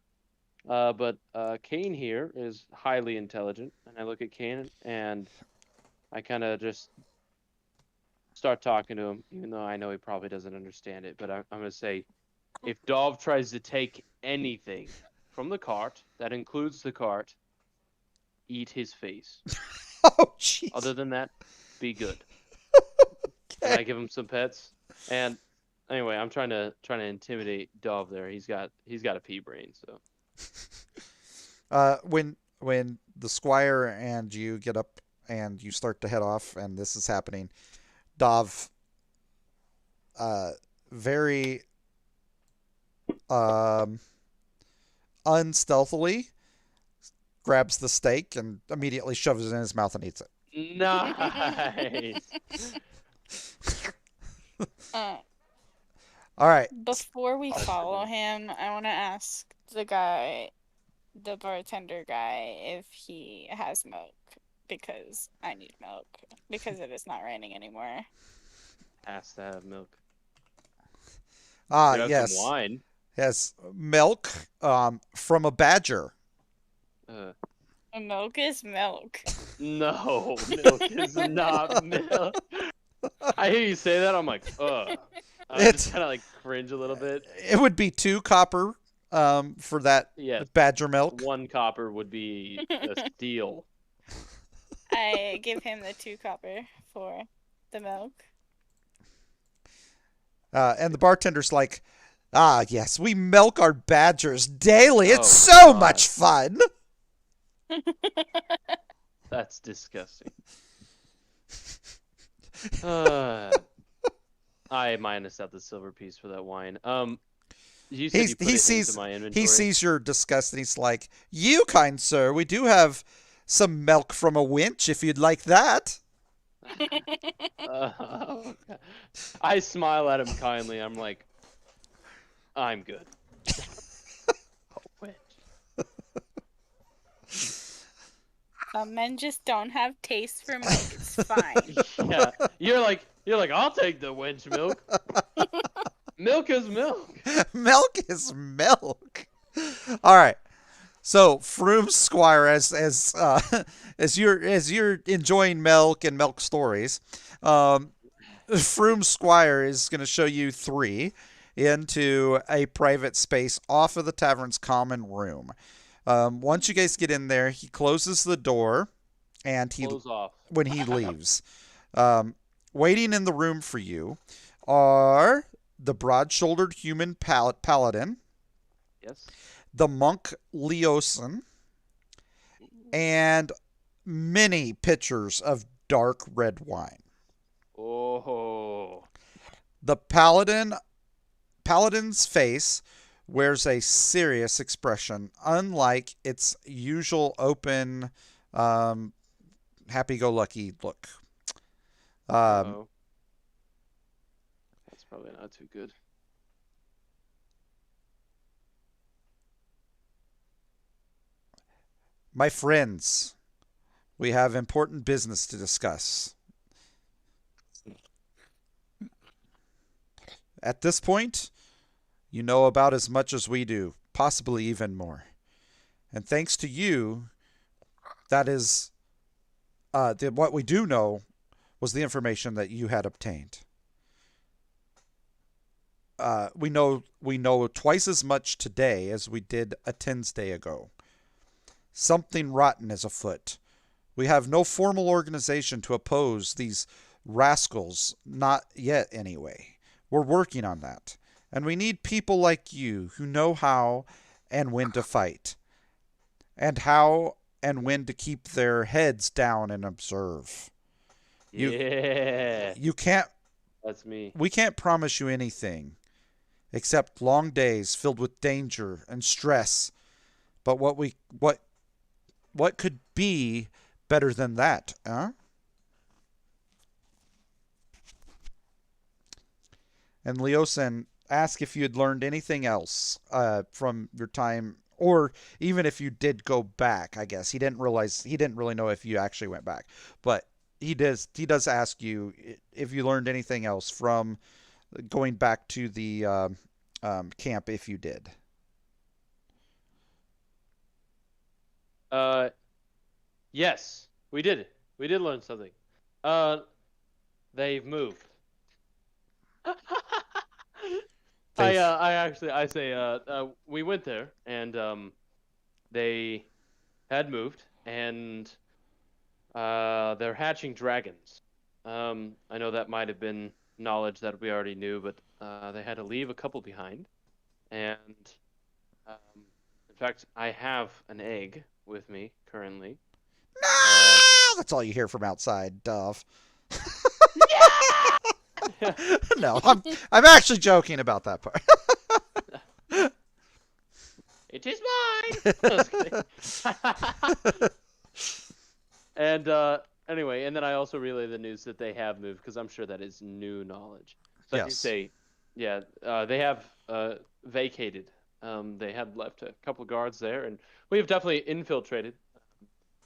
but Kane here is highly intelligent, and I look at Kane and I kind of just start talking to him, even though I know he probably doesn't understand it. But I'm gonna say, if Dov tries to take anything from the cart, that includes the cart, eat his face. Oh, jeez. Other than that, be good. And I give him some pets. And anyway, I'm trying to intimidate Dov there. He's got a pea brain, so. When the squire and you get up and you start to head off, and this is happening, Dov, very unstealthily grabs the steak and immediately shoves it in his mouth and eats it. Nice. Uh, All right. Before we follow him, I want to ask the bartender guy, if he has milk, because I need milk because it is not raining anymore. Has to have milk. Ah, Could have yes. some wine. Yes, milk from a badger. Milk is milk. No, milk is not milk. I hear you say that. I'm like, ugh. I It's- just kind of like cringe a little bit. It would be 2 copper for that Yes. badger milk. 1 copper would be a steal. I give him the 2 copper for the milk. And the bartender's like, ah, yes, we milk our badgers daily. It's Oh, so God. much fun. That's disgusting. I minus out the silver piece for that wine. You said you put it into my inventory. He sees your disgust and he's like, you kind sir, we do have some milk from a winch if you'd like that. I smile at him kindly. I'm like, I'm good. Oh, wait. Some men just don't have taste for milk. It's fine. Yeah, you're like, I'll take the wench milk. Milk is milk. Milk is milk. All right. So, Froome Squire, as you're enjoying milk and milk stories, Froome Squire is going to show you 3 into a private space off of the tavern's common room. Once you guys get in there, he closes the door, and Close off. when he leaves, waiting in the room for you are the broad-shouldered human paladin, Yes. the monk Leosin, and many pitchers of dark red wine. Oh. The paladin's face wears a serious expression, unlike its usual open, happy-go-lucky look. Uh-oh. That's probably not too good. My friends, we have important business to discuss. At this point, you know about as much as we do, possibly even more. And thanks to you, that is what we do know was the information that you had obtained. We know twice as much today as we did a 10's day ago. Something rotten is afoot. We have no formal organization to oppose these rascals, not yet anyway. We're working on that. And we need people like you who know how and when to fight. And how and when to keep their heads down and observe. Yeah. You can't That's me. We can't promise you anything except long days filled with danger and stress. But what could be better than that, huh? And Leosin asked if you had learned anything else from your time, or even if you did go back. I guess he didn't really know if you actually went back, but he does. He does ask you if you learned anything else from going back to the camp, if you did. Yes, we did. We did learn something. They've moved. We went there and they had moved and they're hatching dragons. I know that might have been knowledge that we already knew, but they had to leave a couple behind. And in fact, I have an egg with me currently. No! That's all you hear from outside, Dove. No, I'm actually joking about that part. It is mine. I was kidding. And anyway, and then I also relay the news that they have moved because I'm sure that is new knowledge. So I can Yes. say, yeah, they have vacated. They had left a couple guards there, and we have definitely infiltrated.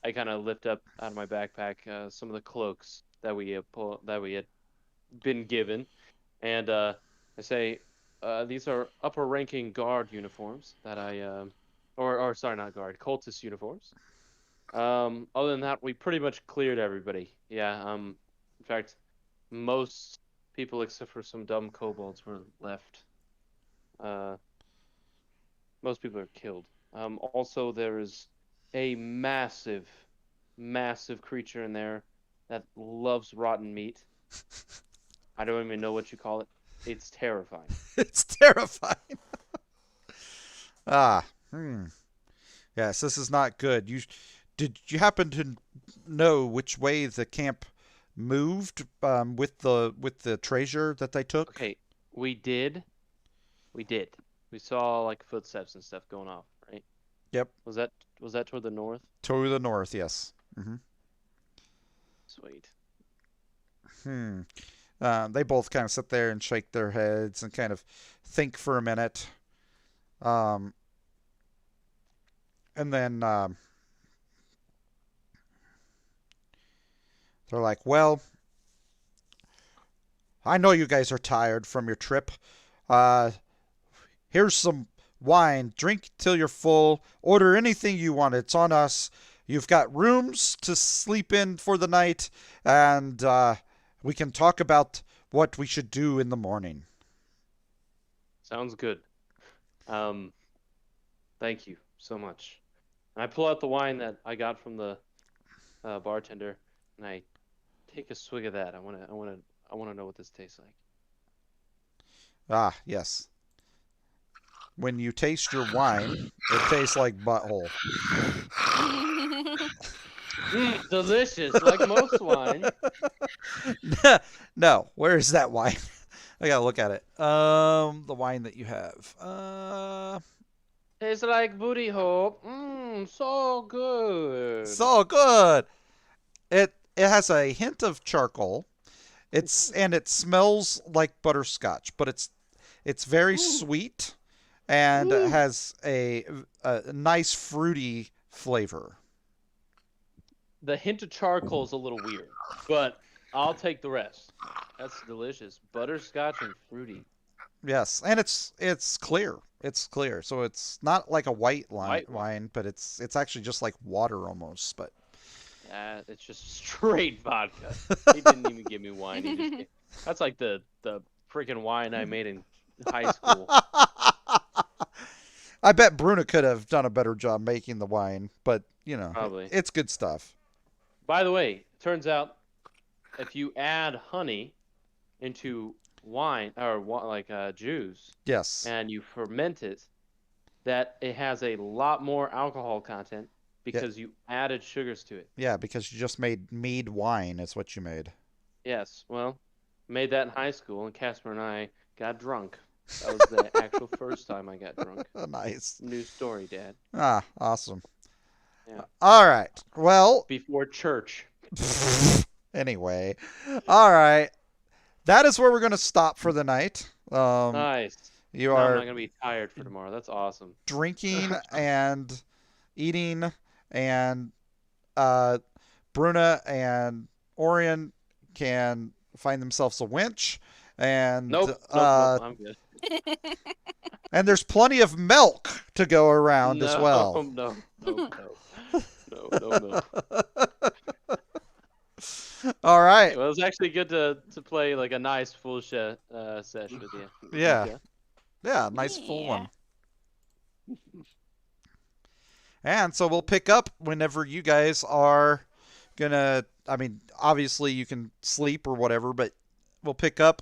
I kind of lift up out of my backpack some of the cloaks that we had been given, and I say these are upper-ranking guard uniforms that or sorry, not guard, cultist uniforms. Other than that, we pretty much cleared everybody. Yeah. In fact, most people except for some dumb kobolds were left. Most people are killed. Also, there is a massive creature in there that loves rotten meat. I don't even know what you call it. It's terrifying. It's terrifying. Yes, this is not good. Did you happen to know which way the camp moved with the treasure that they took? Okay, we did. We saw like footsteps and stuff going off, right? Yep. Was that toward the north? To the north, yes. Mm-hmm. Sweet. They both kind of sit there and shake their heads and kind of think for a minute. And then they're like, well, I know you guys are tired from your trip. Here's some wine. Drink till you're full. Order anything you want. It's on us. You've got rooms to sleep in for the night, and we can talk about what we should do in the morning. Sounds good. Thank you so much. And I pull out the wine that I got from the bartender, and I take a swig of that. I wanna know what this tastes like. Ah, yes. When you taste your wine, it tastes like butthole. Delicious, like most wine. No, where is that wine? I gotta look at it. The wine that you have. Tastes like booty hole. So good. So good. It has a hint of charcoal. It smells like butterscotch, but it's very sweet and has a nice fruity flavor. The hint of charcoal is a little weird, but I'll take the rest. That's delicious. Butterscotch and fruity. Yes, and it's clear. It's clear, so it's not like a white wine, but it's actually just like water almost. But it's just straight vodka. He didn't even give me wine. That's like the freaking wine I made in high school. I bet Bruna could have done a better job making the wine, but Probably. it's good stuff. By the way, turns out if you add honey into wine or like juice, Yes. and you ferment it, that it has a lot more alcohol content because you added sugars to it. Yeah, because you just made mead wine. Is what you made. Yes, well, made that in high school, and Casper and I got drunk. That was the actual first time I got drunk. Nice. New story, Dad. Ah, awesome. Yeah. All right. Well, Before church. anyway. All right. That is where we're going to stop for the night. Nice. You Now I'm are not gonna be tired for tomorrow. That's awesome. drinking and eating, and uh, Bruna and Orion can find themselves a winch, and Nope. I'm good. and there's plenty of milk to go around as No, well. No. All right. Well, it was actually good to play like a nice full session with you. Yeah. Okay. Yeah, nice full Yeah. one. And so we'll pick up whenever you guys are gonna. I mean, obviously you can sleep or whatever, but we'll pick up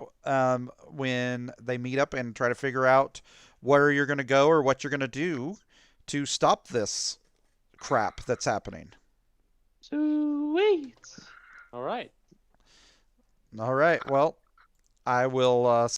when they meet up and try to figure out where you're gonna go or what you're gonna do to stop this crap that's happening. Sweet. All right. All right. Well, I will